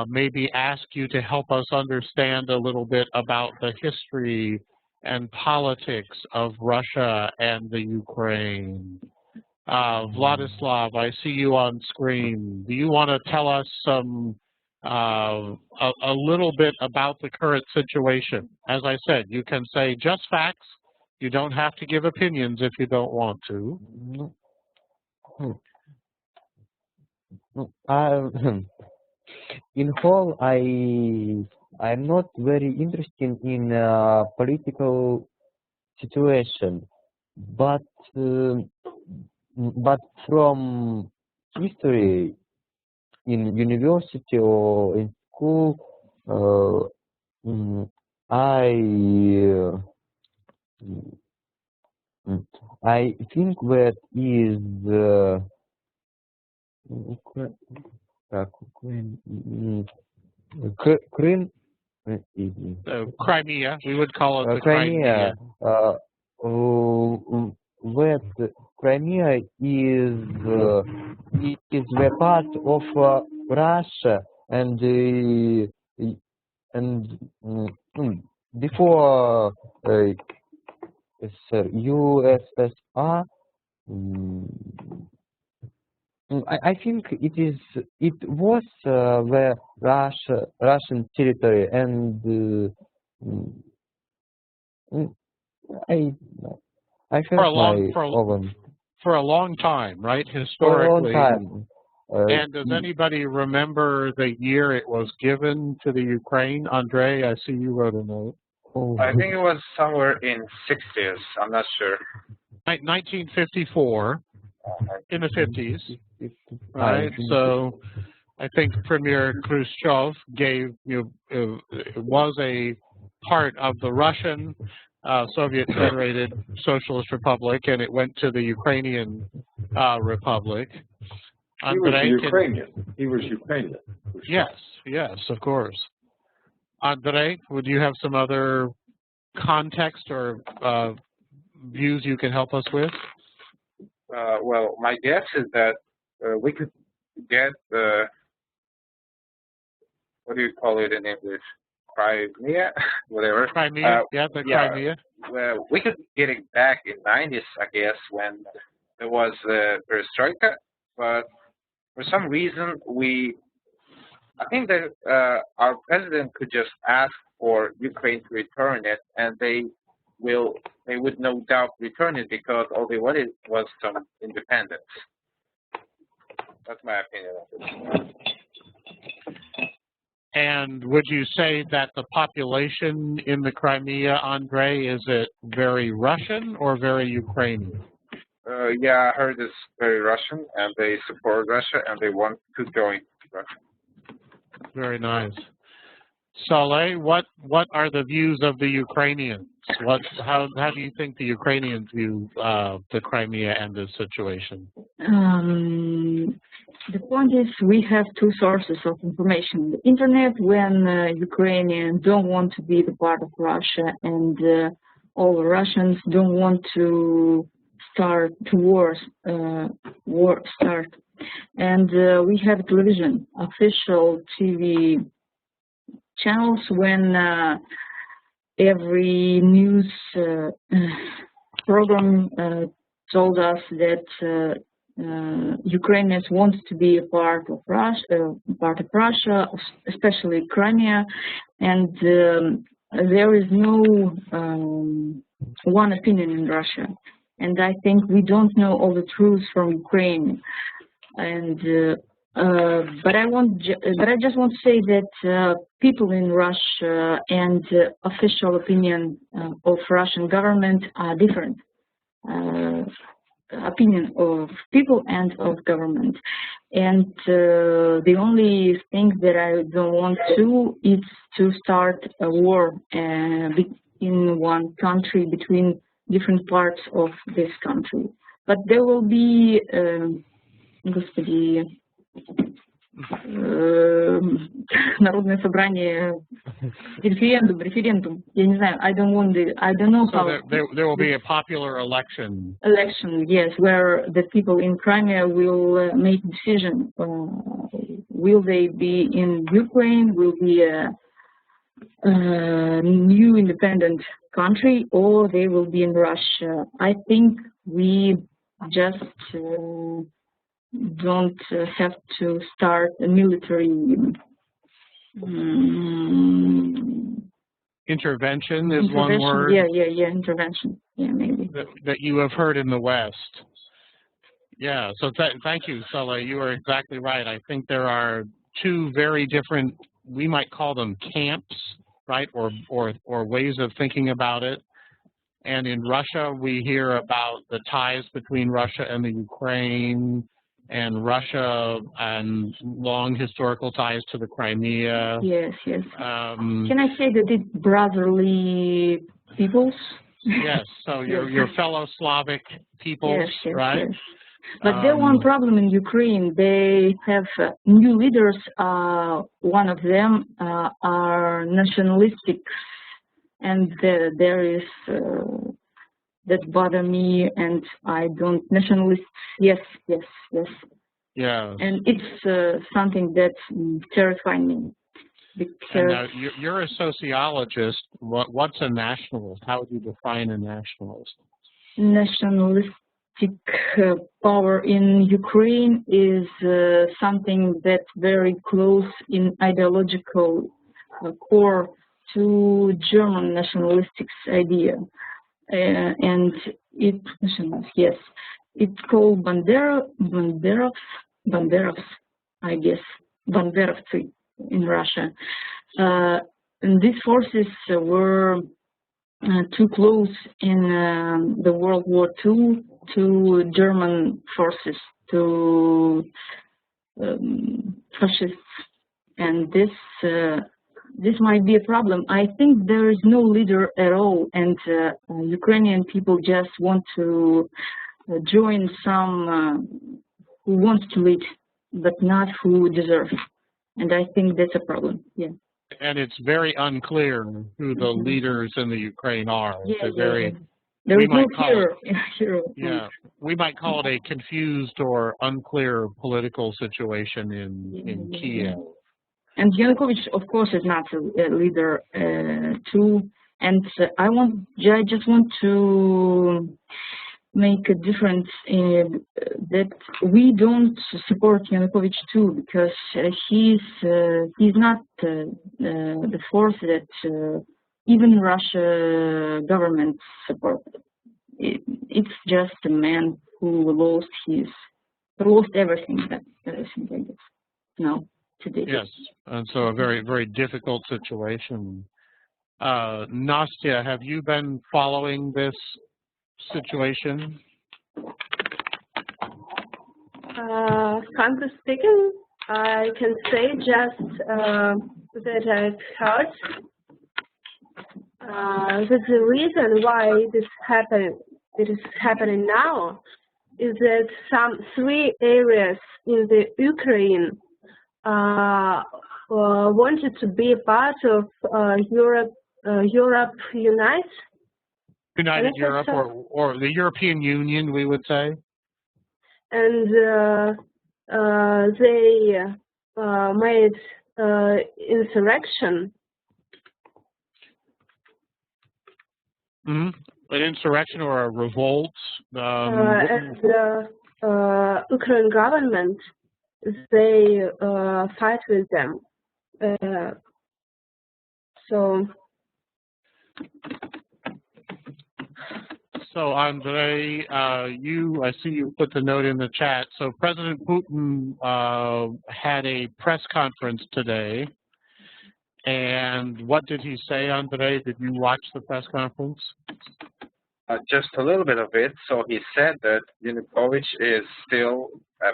Speaker 4: Maybe ask you to help us understand a little bit about the history and politics of Russia and the Ukraine. Vladislav, I see you on screen. Do you want to tell us some a little bit about the current situation? As I said, you can say just facts. You don't have to give opinions if you don't want to.
Speaker 2: In whole, I'm not very interested in political situation, but from history in university or in school, I think that is
Speaker 4: Crimea, we would call it the
Speaker 2: Crimea. That Crimea is the part of Russia, and before USSR. I think it was the Russian territory, and I heard
Speaker 4: for a long time, right? Historically. For a long time. And does anybody remember the year it was given to the Ukraine? Andrei, I see you wrote a note.
Speaker 3: I think it was somewhere in 60s. I'm not sure.
Speaker 4: 1954, in the 50s, right? So I think Premier Khrushchev was a part of the Russian Soviet Federated Socialist Republic, and it went to the Ukrainian Republic.
Speaker 1: He was Ukrainian. He was Ukrainian.
Speaker 4: Yes, of course. Andrei, would you have some other context or views you can help us with?
Speaker 3: Well, my guess is that we could get what do you call it in English? Crimea, whatever.
Speaker 4: Crimea, Crimea.
Speaker 3: Well, we could get it back in 90s, I guess, when there was perestroika, but for some reason I think that our president could just ask for Ukraine to return it, and they would no doubt return it because all they wanted was some independence. That's my opinion of it.
Speaker 4: And would you say that the population in the Crimea, Andrei, is it very Russian or very Ukrainian?
Speaker 3: Yeah, I heard it's very Russian, and they support Russia, and they want to join Russia.
Speaker 4: Very nice. Saleh, what are the views of the Ukrainians? How do you think the Ukrainians view the Crimea and this situation?
Speaker 8: The point is we have two sources of information. The internet, when Ukrainians don't want to be the part of Russia, and all the Russians don't want to start war. And we have television, official TV channels, when every news program told us that Ukrainians want to be a part of Russia, especially Crimea, and there is no one opinion in Russia. And I think we don't know all the truth from Ukraine. And but I just want to say that people in Russia and official opinion of Russian government are different. Opinion of people and of government. And the only thing that I don't want to is to start a war in one country between different parts of this country. But there will be, народное собрание, референдум, я не знаю, I don't know
Speaker 4: So
Speaker 8: how.
Speaker 4: there will be a popular election.
Speaker 8: Election, yes, where the people in Crimea will make a decision. Will they be in Ukraine? Will be a new independent country, or they will be in Russia? I think we just don't have to start a military
Speaker 4: intervention is one word.
Speaker 8: Yeah, intervention. Yeah, maybe.
Speaker 4: That you have heard in the West. Yeah, so thank you, Sala. You are exactly right. I think there are two very different, we might call them camps, right, or ways of thinking about it. And in Russia, we hear about the ties between Russia and the Ukraine, and Russia and long historical ties to the Crimea.
Speaker 8: Yes. Can I say that it's brotherly peoples?
Speaker 4: Yes, so your fellow Slavic peoples, right?
Speaker 8: Yes. But there's one problem in Ukraine. They have new leaders. One of them are nationalistic, and there is that bother me, and I don't nationalists. Yes.
Speaker 4: Yeah.
Speaker 8: And it's something that terrifies me. Because
Speaker 4: you're a sociologist. What's a nationalist? How would you define a nationalist?
Speaker 8: Nationalistic power in Ukraine is something that's very close in ideological core to German nationalistic idea. And it's called Banderovs, I guess, Banderovцы in Russia. And these forces were too close in the World War II to German forces, to fascists, and this might be a problem. I think there is no leader at all, and Ukrainian people just want to join some who wants to lead, but not who deserves. And I think that's a problem. Yeah.
Speaker 4: And it's very unclear who the leaders in the Ukraine are.
Speaker 8: There is no hero.
Speaker 4: Yeah, we might call it a confused or unclear political situation in Kiev.
Speaker 8: And Yanukovych, of course, is not a leader too. And I just want to make a difference in that we don't support Yanukovych too, because he's not the force that even Russia government support. It's just a man who lost everything. Everything, I guess. No. Today.
Speaker 4: Yes, and so a very, very difficult situation. Nastya, have you been following this situation?
Speaker 7: Frankly speaking, I can say just that I've heard that the reason why it is happening now, is that some 3 areas in the Ukraine wanted to be a part of Europe United
Speaker 4: Europe, or the European Union, we would say.
Speaker 7: And they made insurrection.
Speaker 4: An insurrection or a revolt.
Speaker 7: And Ukrainian government, they fight with them.
Speaker 4: So Andrei, I see you put the note in the chat. So President Putin had a press conference today, and what did he say, Andrei? Did you watch the press conference?
Speaker 3: Just a little bit of it. So he said that Yanukovych is still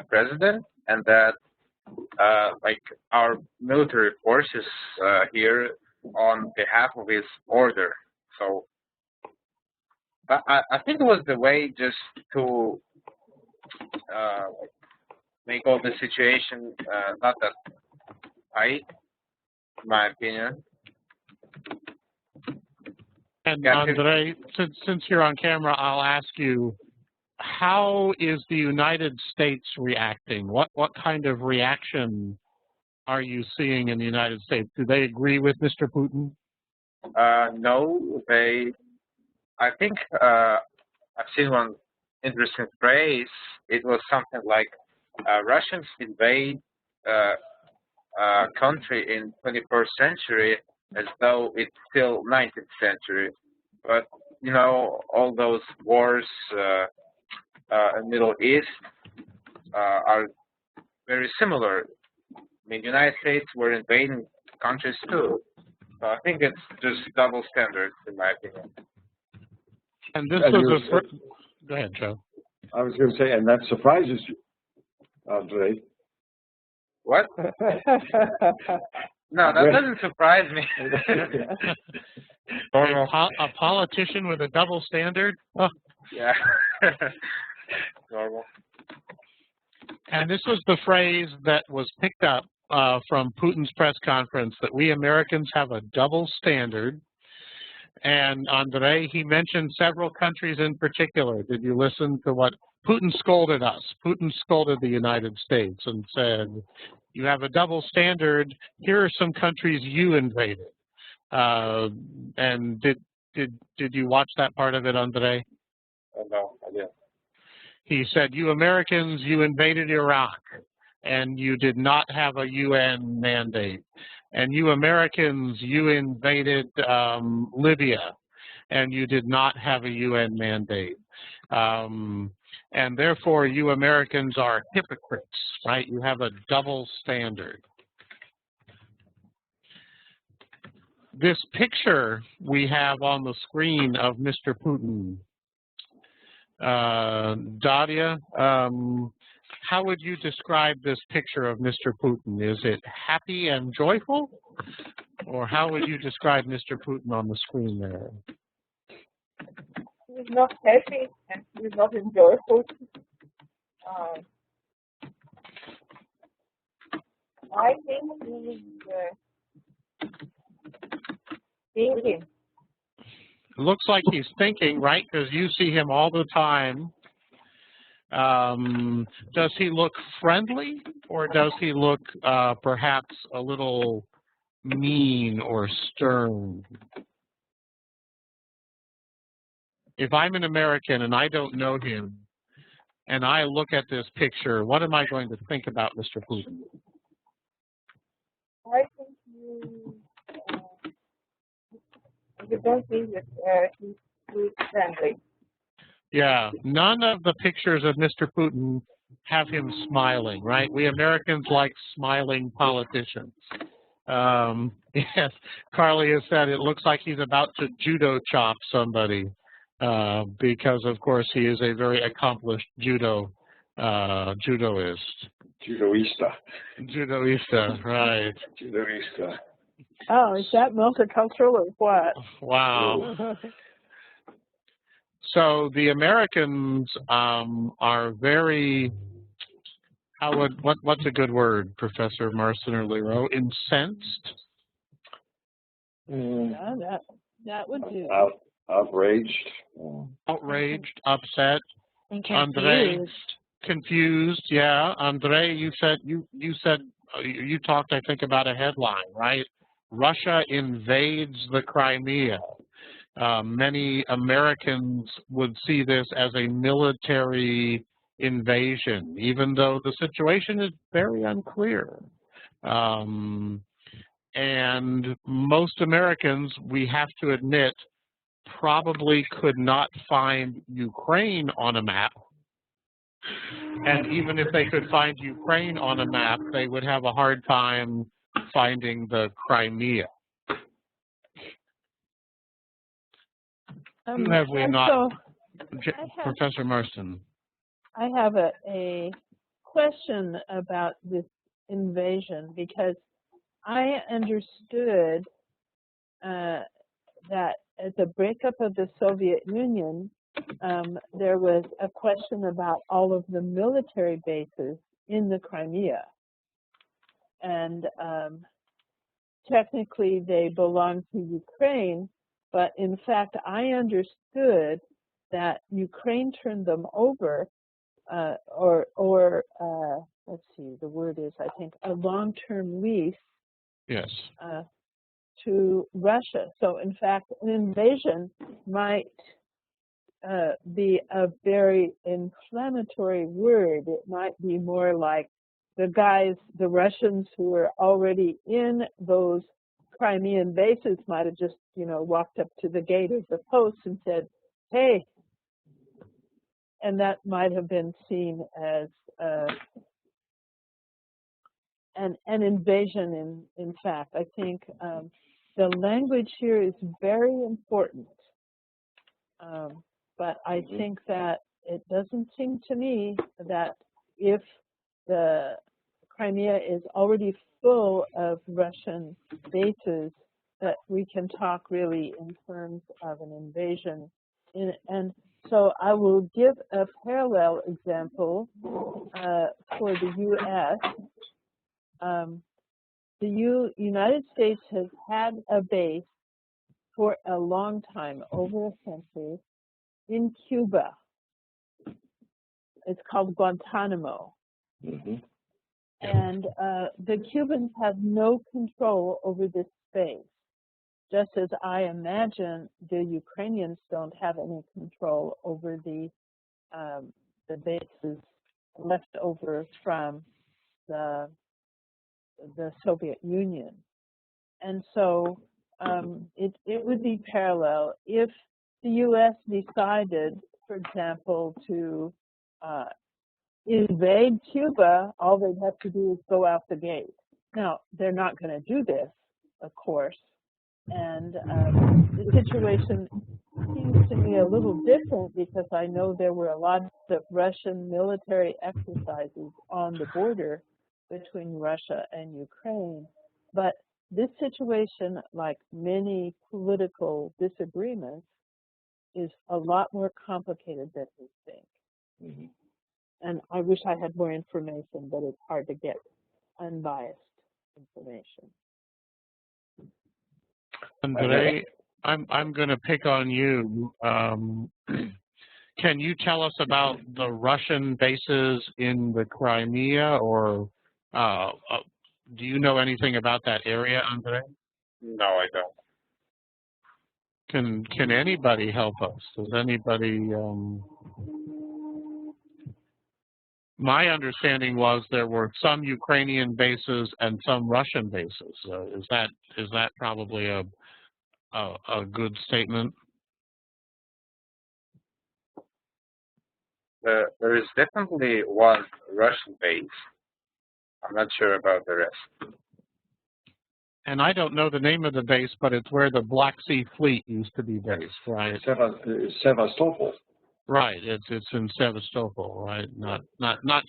Speaker 3: president, and that like our military forces here on behalf of his order. So I think it was the way just to make all the situation not that tight, in my opinion.
Speaker 4: And
Speaker 3: Yeah,
Speaker 4: Andre, since you're on camera, I'll ask you, how is the United States reacting? What kind of reaction are you seeing in the United States? Do they agree with Mr. Putin?
Speaker 3: No, I think I've seen one interesting phrase. It was something like Russians invade a country in 21st century as though it's still 19th century. But, you know, all those wars in Middle East are very similar. I mean, the United States were invading countries too. So I think it's just double standards, in my opinion.
Speaker 4: And this was go ahead, Joe.
Speaker 1: I was going to say, and that surprises you, Andre.
Speaker 3: What? No, that doesn't surprise me.
Speaker 4: A politician with a double standard? Oh.
Speaker 3: Yeah. Normal.
Speaker 4: And this was the phrase that was picked up from Putin's press conference, that we Americans have a double standard. And Andre, he mentioned several countries in particular. Did you listen to what Putin scolded us? Putin scolded the United States and said, you have a double standard. Here are some countries you invaded. And did you watch that part of it, Andre?
Speaker 3: No, I didn't.
Speaker 4: He said, you Americans, you invaded Iraq, and you did not have a UN mandate. And you Americans, you invaded Libya, and you did not have a UN mandate. And therefore, you Americans are hypocrites, right? You have a double standard. This picture we have on the screen of Mr. Putin, Daria, how would you describe this picture of Mr. Putin? Is it happy and joyful? Or how would you describe Mr. Putin on the screen there?
Speaker 6: He's not happy and he's not enjoyable. I think he's thinking.
Speaker 4: It looks like he's thinking, right? Because you see him all the time. Does he look friendly, or does he look perhaps a little mean or stern? If I'm an American and I don't know him, and I look at this picture, what am I going to think about Mr. Putin?
Speaker 6: I think you don't think that he's friendly.
Speaker 4: Yeah, none of the pictures of Mr. Putin have him smiling, right? We Americans like smiling politicians. Yes, Carly has said it looks like he's about to judo chop somebody because, of course, he is a very accomplished judoist.
Speaker 1: Judoista.
Speaker 4: Judoista, right.
Speaker 1: Judoista.
Speaker 9: Oh, is that multicultural or what?
Speaker 4: Wow. So the Americans are very, what's a good word, Professor Marston or Leroy? Incensed?
Speaker 9: Yeah, that would do.
Speaker 1: Outraged.
Speaker 4: Outraged, upset.
Speaker 5: And confused.
Speaker 4: Andre, confused, yeah. Andre, you talked, I think, about a headline, right? Russia invades the Crimea. Many Americans would see this as a military invasion, even though the situation is very unclear. And most Americans, we have to admit, probably could not find Ukraine on a map. And even if they could find Ukraine on a map, they would have a hard time finding the Crimea. Have we not, Professor Marston?
Speaker 9: I have a question about this invasion, because I understood that at the breakup of the Soviet Union, there was a question about all of the military bases in the Crimea. And technically they belong to Ukraine, but in fact I understood that Ukraine turned them over, let's see, the word is, I think, a long-term lease.
Speaker 4: Yes.
Speaker 9: To Russia. So in fact, an invasion might be a very inflammatory word. It might be more like the Russians who were already in those Crimean bases might have just, walked up to the gate of the post and said, hey, and that might have been seen as an invasion. In fact, I think the language here is very important, but I think that it doesn't seem to me that if the Crimea is already full of Russian bases, that we can talk really in terms of an invasion. And so I will give a parallel example for the U.S. The United States has had a base for a long time, over a century, in Cuba. It's called Guantanamo.
Speaker 1: Mm-hmm.
Speaker 9: And the Cubans have no control over this space, just as I imagine the Ukrainians don't have any control over the bases left over from the Soviet Union. And so it would be parallel. If the U.S. decided, for example, to invade Cuba, all they'd have to do is go out the gate. Now, they're not going to do this, of course, and the situation seems to me a little different because I know there were a lot of Russian military exercises on the border between Russia and Ukraine, but this situation, like many political disagreements, is a lot more complicated than we think.
Speaker 1: Mm-hmm.
Speaker 9: And I wish I had more information, but it's hard to get unbiased information.
Speaker 4: Andrei, I'm going to pick on you. Can you tell us about the Russian bases in the Crimea, or do you know anything about that area, Andrei?
Speaker 3: No, I don't.
Speaker 4: Can anybody help us? Does anybody? My understanding was there were some Ukrainian bases and some Russian bases. Is that probably a good statement?
Speaker 3: There is definitely one Russian base. I'm not sure about the rest.
Speaker 4: And I don't know the name of the base, but it's where the Black Sea Fleet used to be based, right?
Speaker 1: Sevastopol.
Speaker 4: Right. It's in Sevastopol, right? Not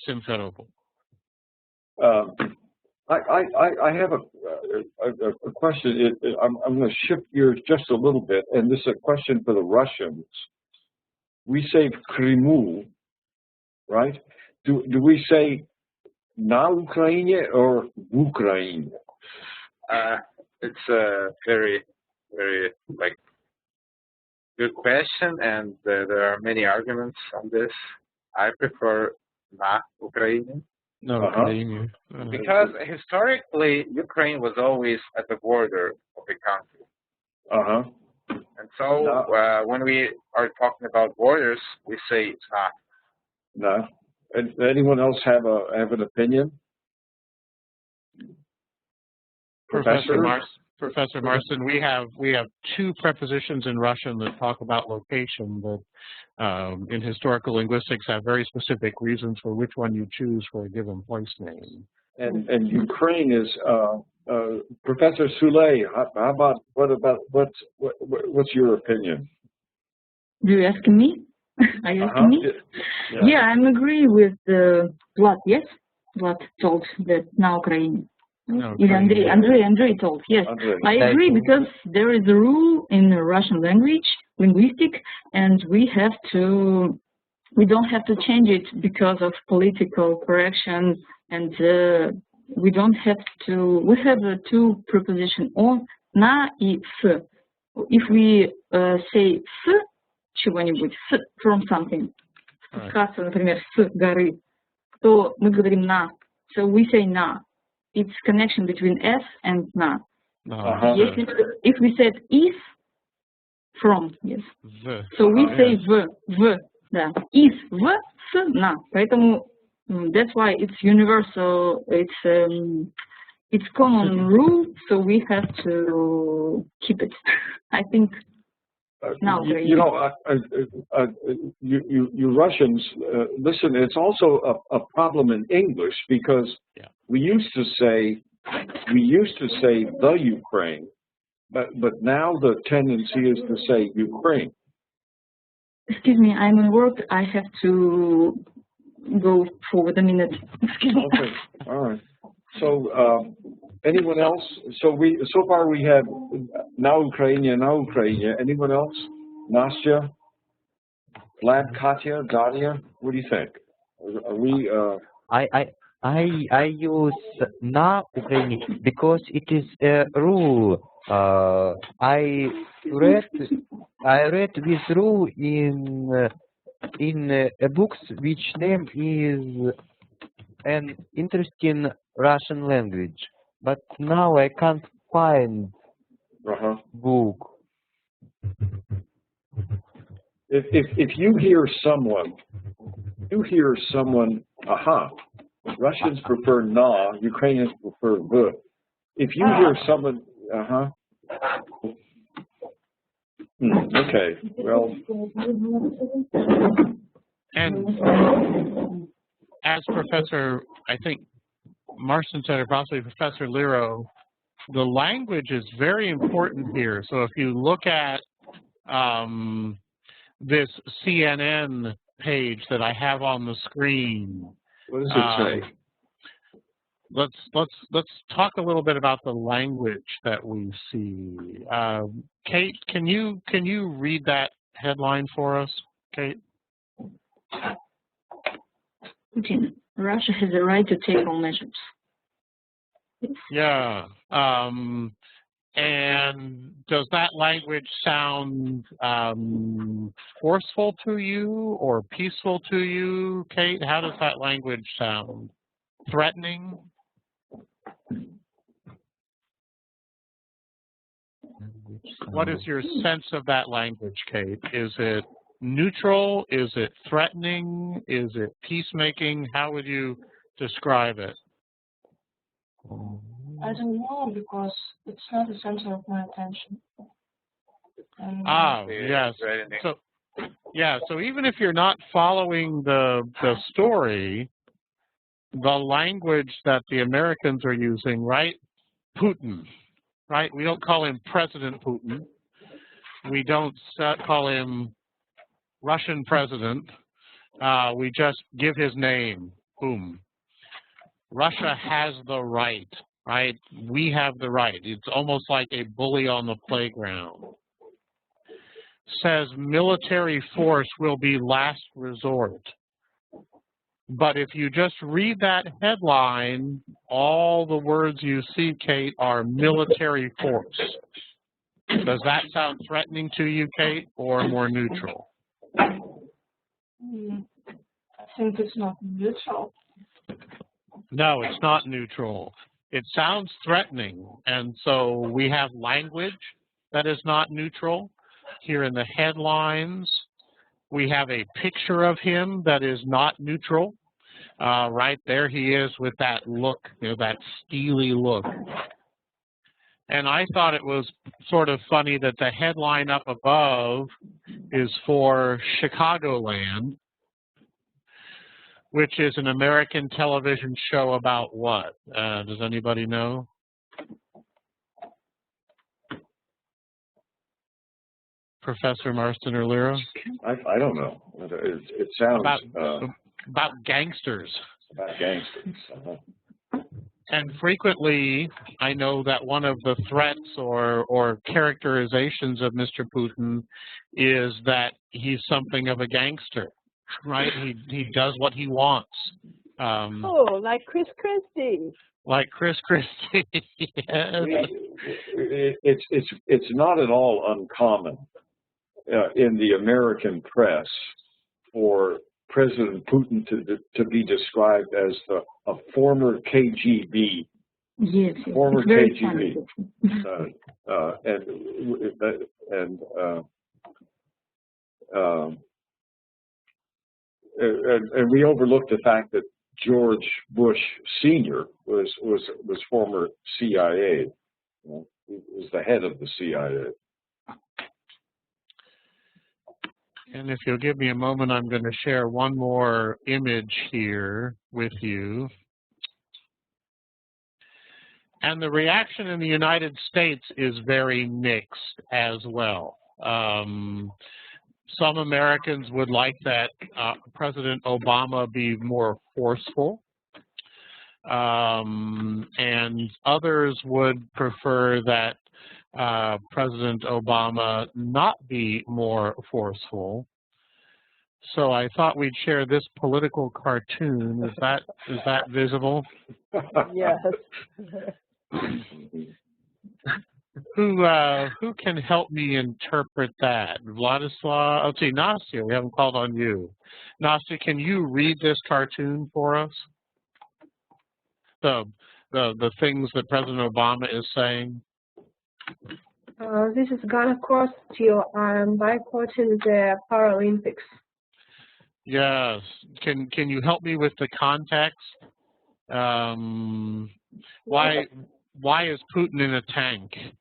Speaker 4: Simferopol.
Speaker 1: I have a question. I'm going to shift gears just a little bit, and this is a question for the Russians. We say Krymu, right? Do we say na Ukraine or Ukraine?
Speaker 3: It's a very, very good question, and there are many arguments on this. I prefer na Ukraine.
Speaker 4: No, Ukraine.
Speaker 3: Because historically, Ukraine was always at the border of the country. And so when we are talking about borders, we say it's not.
Speaker 1: No. And anyone else have an opinion?
Speaker 4: Professor Marston, we have two prepositions in Russian that talk about location, but in historical linguistics have very specific reasons for which one you choose for a given place name.
Speaker 1: And Ukraine is Professor Soule. What's your opinion?
Speaker 8: Do you ask me? Are you asking me? Yeah, I'm agree with Vlad. Yes, Vlad told that now Ukraine.
Speaker 4: No,
Speaker 8: Andrei told, yes. I agree because there is a rule in the Russian language, linguistic, and we have to we don't have to change it because of political correction, and we don't have to. We have two prepositions on, на и с. If we say с чего-нибудь, с from something, спускаться, например, с горы, то мы говорим на. So we say на. It's connection between s and na. If we said is from, yes. So we say в, да. Is, в, с, на. Поэтому that's why it's universal. It's common rule, so we have to keep it. I think now.
Speaker 1: You Russians, listen. It's also a problem in English because we used to say the Ukraine, but now the tendency is to say Ukraine.
Speaker 8: Excuse me, I'm in work. I have to go forward a minute. Excuse me.
Speaker 1: Okay, all right. So anyone else? So far we have now Ukraine. Anyone else? Nastya, Vlad, Katya, Daria. What do you think? Are we?
Speaker 2: I use na Ukrainian because it is a rule. I read this rule in a book which name is an interesting Russian language, but now I can't find book.
Speaker 1: If you hear someone, Russians prefer na, Ukrainians prefer v. If you hear someone, okay, well.
Speaker 4: And as Professor, I think Marston said, or possibly Professor Lero, the language is very important here. So if you look at this CNN page that I have on the screen,
Speaker 1: what does it say?
Speaker 4: Let's talk a little bit about the language that we see. Kate, can you read that headline for us, Kate?
Speaker 8: Putin, Russia has the right to take all measures.
Speaker 4: Yeah. And does that language sound forceful to you or peaceful to you, Kate? How does that language sound? Threatening? What is your sense of that language, Kate? Is it neutral? Is it threatening? Is it peacemaking? How would you describe it?
Speaker 7: I don't know because it's not the center of my attention.
Speaker 4: Yes. So even if you're not following the story, the language that the Americans are using, right? Putin, right? We don't call him President Putin. We don't call him Russian president. We just give his name, boom. Russia has the right, right? We have the right. It's almost like a bully on the playground. Says military force will be last resort. But if you just read that headline, all the words you see, Kate, are military force. Does that sound threatening to you, Kate, or more neutral?
Speaker 7: I think it's not neutral.
Speaker 4: No, it's not neutral. It sounds threatening, and so we have language that is not neutral. Here in the headlines, we have a picture of him that is not neutral. Right there he is with that look, that steely look. And I thought it was sort of funny that the headline up above is for Chicagoland, which is an American television show about what? Does anybody know? Professor Marston or Lero?
Speaker 1: I don't know. It sounds
Speaker 4: about gangsters.
Speaker 1: About gangsters.
Speaker 4: And frequently, I know that one of the threats or characterizations of Mr. Putin is that he's something of a gangster. right? He does what he wants.
Speaker 9: Oh, like Chris Christie.
Speaker 4: Like Chris Christie. Yes.
Speaker 1: It's not at all uncommon in the American press for President Putin to be described as a former KGB.
Speaker 8: Yes,
Speaker 1: Former KGB. And we overlooked the fact that George Bush Sr. was former CIA. He was the head of the CIA.
Speaker 4: And if you'll give me a moment, I'm going to share one more image here with you. And the reaction in the United States is very mixed as well. Some Americans would like that President Obama be more forceful. And others would prefer that President Obama not be more forceful. So I thought we'd share this political cartoon. Is that visible?
Speaker 9: Yes.
Speaker 4: Who can help me interpret that? Vladislav? Let's see, Nastya. We haven't called on you. Nastya, can you read this cartoon for us? The things that President Obama is saying.
Speaker 7: This is gonna cost you boycotting the Paralympics.
Speaker 4: Yes. Can you help me with the context? Why is Putin in a tank?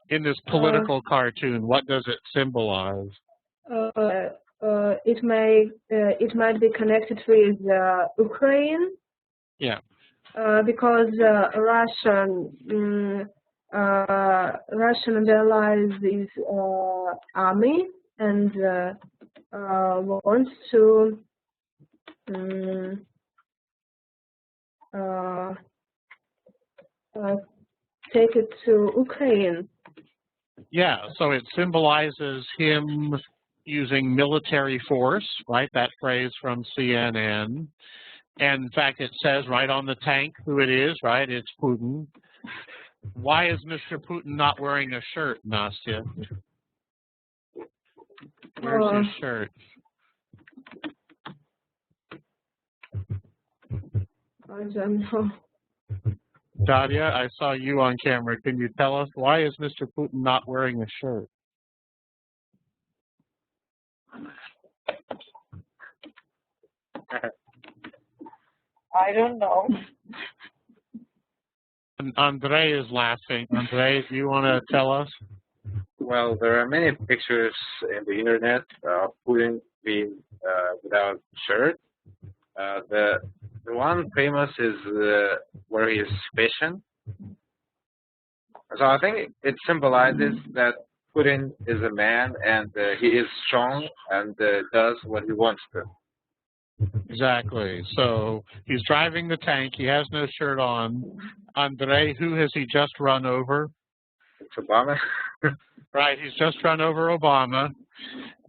Speaker 4: In this political cartoon, what does it symbolize?
Speaker 7: It might be connected with Ukraine.
Speaker 4: Yeah.
Speaker 7: Because Russian mobilized his army and wants to take it to Ukraine.
Speaker 4: Yeah, so it symbolizes him using military force, right? That phrase from CNN. And in fact, it says right on the tank who it is, right? It's Putin. Why is Mr. Putin not wearing a shirt, Nastya? Where's his shirt?
Speaker 7: I don't know.
Speaker 4: Daria, I saw you on camera. Can you tell us why is Mr. Putin not wearing a shirt?
Speaker 6: I don't know.
Speaker 4: Andrei is laughing. Andrei, do you want to tell us?
Speaker 3: Well, there are many pictures in the internet of Putin being without shirt. The one famous is where he is fishing. So I think it symbolizes that Putin is a man and he is strong and does what he wants to.
Speaker 4: Exactly. So he's driving the tank. He has no shirt on. Andrei, who has he just run over?
Speaker 3: It's Obama.
Speaker 4: Right. He's just run over Obama.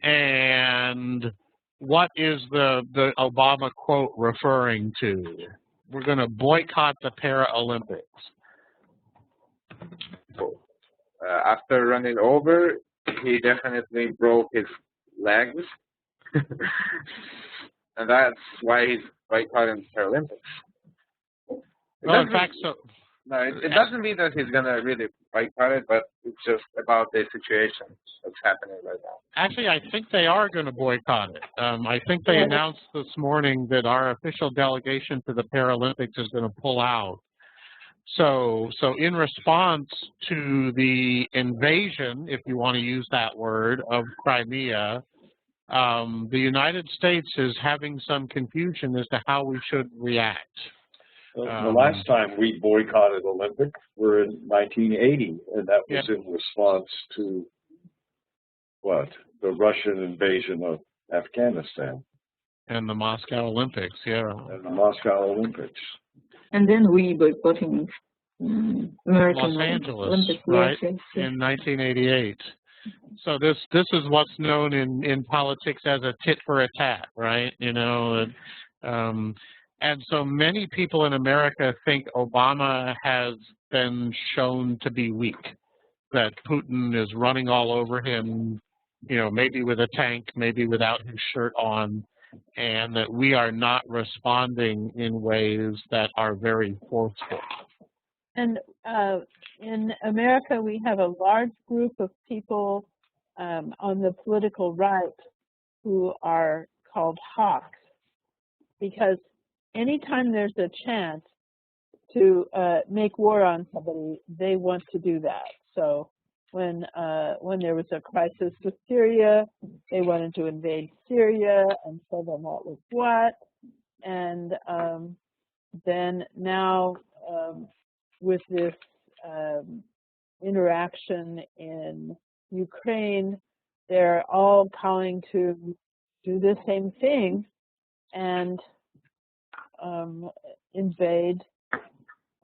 Speaker 4: And what is the Obama quote referring to? We're going to boycott the Paralympics.
Speaker 3: After running over, he definitely broke his legs. And that's why he's boycotting the Paralympics.
Speaker 4: Well, in fact, so...
Speaker 3: No, it doesn't mean that he's going to really boycott it, but it's just about the situation that's happening right now.
Speaker 4: Actually, I think they are going to boycott it. I think they announced this morning that our official delegation to the Paralympics is going to pull out. So in response to the invasion, if you want to use that word, of Crimea, the United States is having some confusion as to how we should react.
Speaker 1: The last time we boycotted Olympics were in 1980, and that was in response to, what, the Russian invasion of Afghanistan.
Speaker 4: And the Moscow Olympics, yeah.
Speaker 1: And the Moscow Olympics.
Speaker 8: And then we boycotting American
Speaker 4: Los Angeles,
Speaker 8: Olympics,
Speaker 4: right,
Speaker 8: yes.
Speaker 4: in 1988. So this is what's known in politics as a tit for a tat, right? You know, and so many people in America think Obama has been shown to be weak, that Putin is running all over him, you know, maybe with a tank, maybe without his shirt on, and that we are not responding in ways that are very forceful.
Speaker 9: And in America, we have a large group of people on the political right who are called hawks, because anytime there's a chance to make war on somebody, they want to do that. So when there was a crisis with Syria, they wanted to invade Syria, and so then what was what, and then now with this interaction in Ukraine, they're all calling to do the same thing and invade,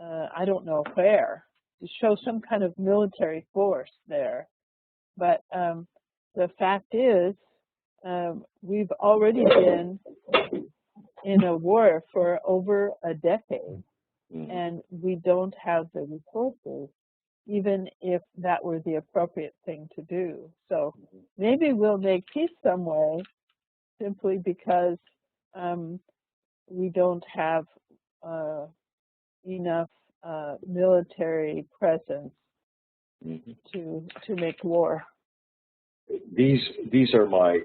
Speaker 9: I don't know where, to show some kind of military force there. But the fact is, we've already been in a war for over a decade, and we don't have the resources, even if that were the appropriate thing to do. So maybe we'll make peace some way, simply because we don't have enough military presence to make war.
Speaker 1: These are my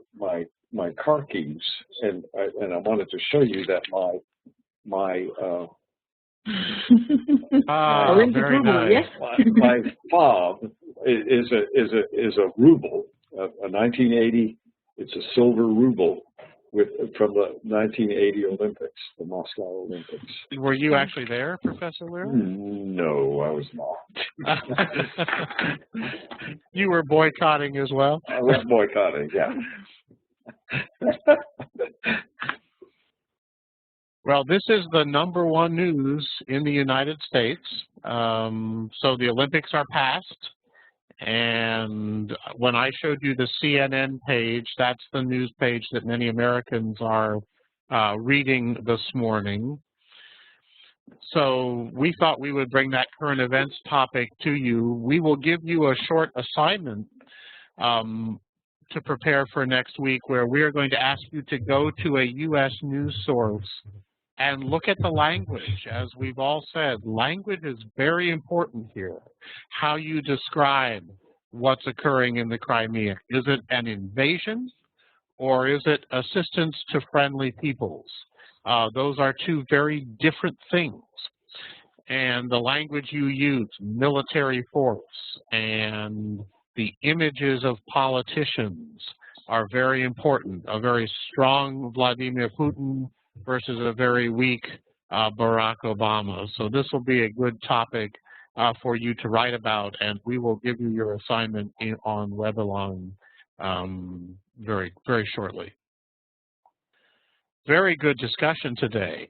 Speaker 1: car keys, and I wanted to show you that my
Speaker 4: very nice.
Speaker 1: my fob is a ruble, a 1980. It's a silver ruble from the 1980 Olympics, the Moscow Olympics.
Speaker 4: Were you actually there, Professor Lear?
Speaker 1: No, I was not.
Speaker 4: You were boycotting as well?
Speaker 1: I was boycotting, yeah.
Speaker 4: Well, this is the #1 news in the United States. So the Olympics are past. And when I showed you the CNN page, that's the news page that many Americans are reading this morning. So we thought we would bring that current events topic to you. We will give you a short assignment to prepare for next week, where we are going to ask you to go to a U.S. news source and look at the language. As we've all said, language is very important here. How you describe what's occurring in the Crimea. Is it an invasion, or is it assistance to friendly peoples? Those are two very different things. And the language you use, military force, and the images of politicians are very important. A very strong Vladimir Putin versus a very weak Barack Obama. So this will be a good topic for you to write about, and we will give you your assignment on Webelong very, very shortly. Very good discussion today.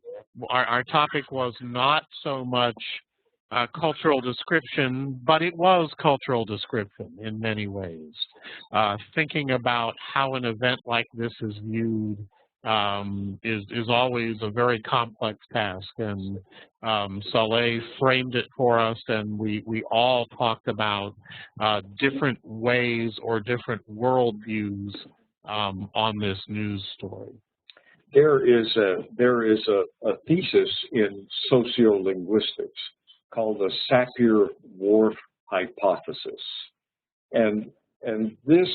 Speaker 4: Our topic was not so much cultural description, but it was cultural description in many ways. Thinking about how an event like this is viewed is always a very complex task, and Saleh framed it for us, and we all talked about different ways or different worldviews on this news story.
Speaker 1: There is a thesis in sociolinguistics called the Sapir-Whorf hypothesis, and this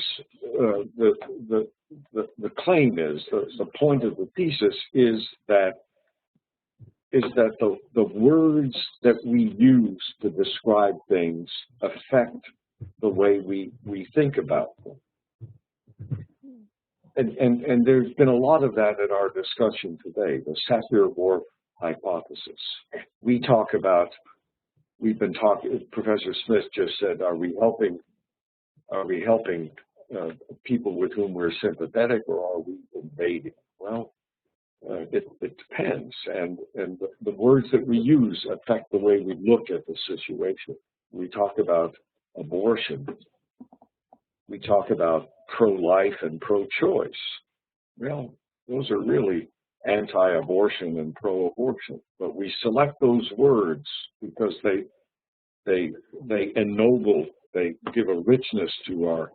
Speaker 1: the claim is, the point of the thesis is that the words that we use to describe things affect the way we think about them. And there's been a lot of that in our discussion today, the Sapir-Whorf hypothesis. We've been talking, Professor Smith just said, are we helping people with whom we're sympathetic, or are we invading? Well, it depends, and the words that we use affect the way we look at the situation. We talk about abortion. we talk about pro-life and pro-choice. Well, those are really anti-abortion and pro-abortion, but we select those words because they ennoble, they give a richness to our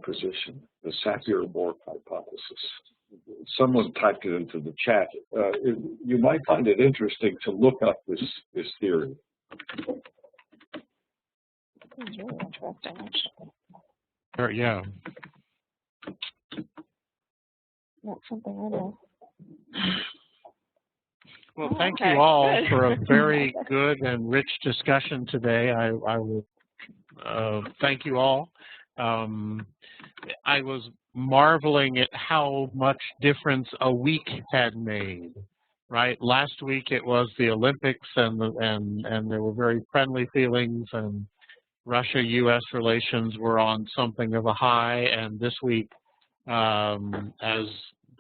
Speaker 1: position. The Sapir-Whorf hypothesis. Someone typed it into the chat. You might find it interesting to look up this theory.
Speaker 5: It's really interesting, actually.
Speaker 4: Yeah.
Speaker 5: Not something I know.
Speaker 4: Well, thank
Speaker 5: Okay,
Speaker 4: you all
Speaker 5: good.
Speaker 4: for a very good and rich discussion today. I will thank you all. I was marveling at how much difference a week had made. Right, last week it was the Olympics, and there were very friendly feelings, and Russia-U.S. relations were on something of a high, and this week, as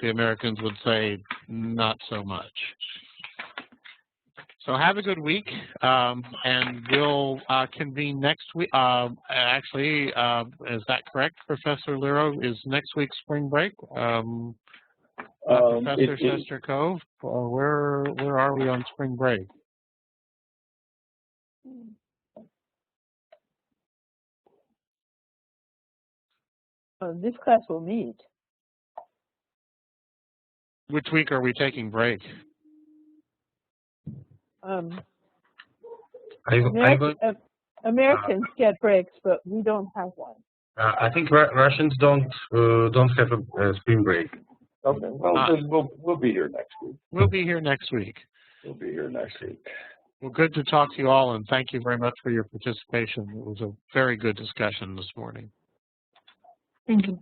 Speaker 4: the Americans would say, not so much. So have a good week, and we'll convene next week. Actually, is that correct, Professor Lero? Is next week spring break? Professor Shesterkov, where are we on spring break?
Speaker 9: This class will meet.
Speaker 4: Which week are we taking break?
Speaker 9: Americans get breaks, but we don't have one.
Speaker 10: I think Russians don't have a spring break.
Speaker 1: Okay, well, then we'll be here next week.
Speaker 4: We'll be here next week.
Speaker 1: We'll be here next week.
Speaker 4: Well, good to talk to you all, and thank you very much for your participation. It was a very good discussion this morning.
Speaker 8: Thank you.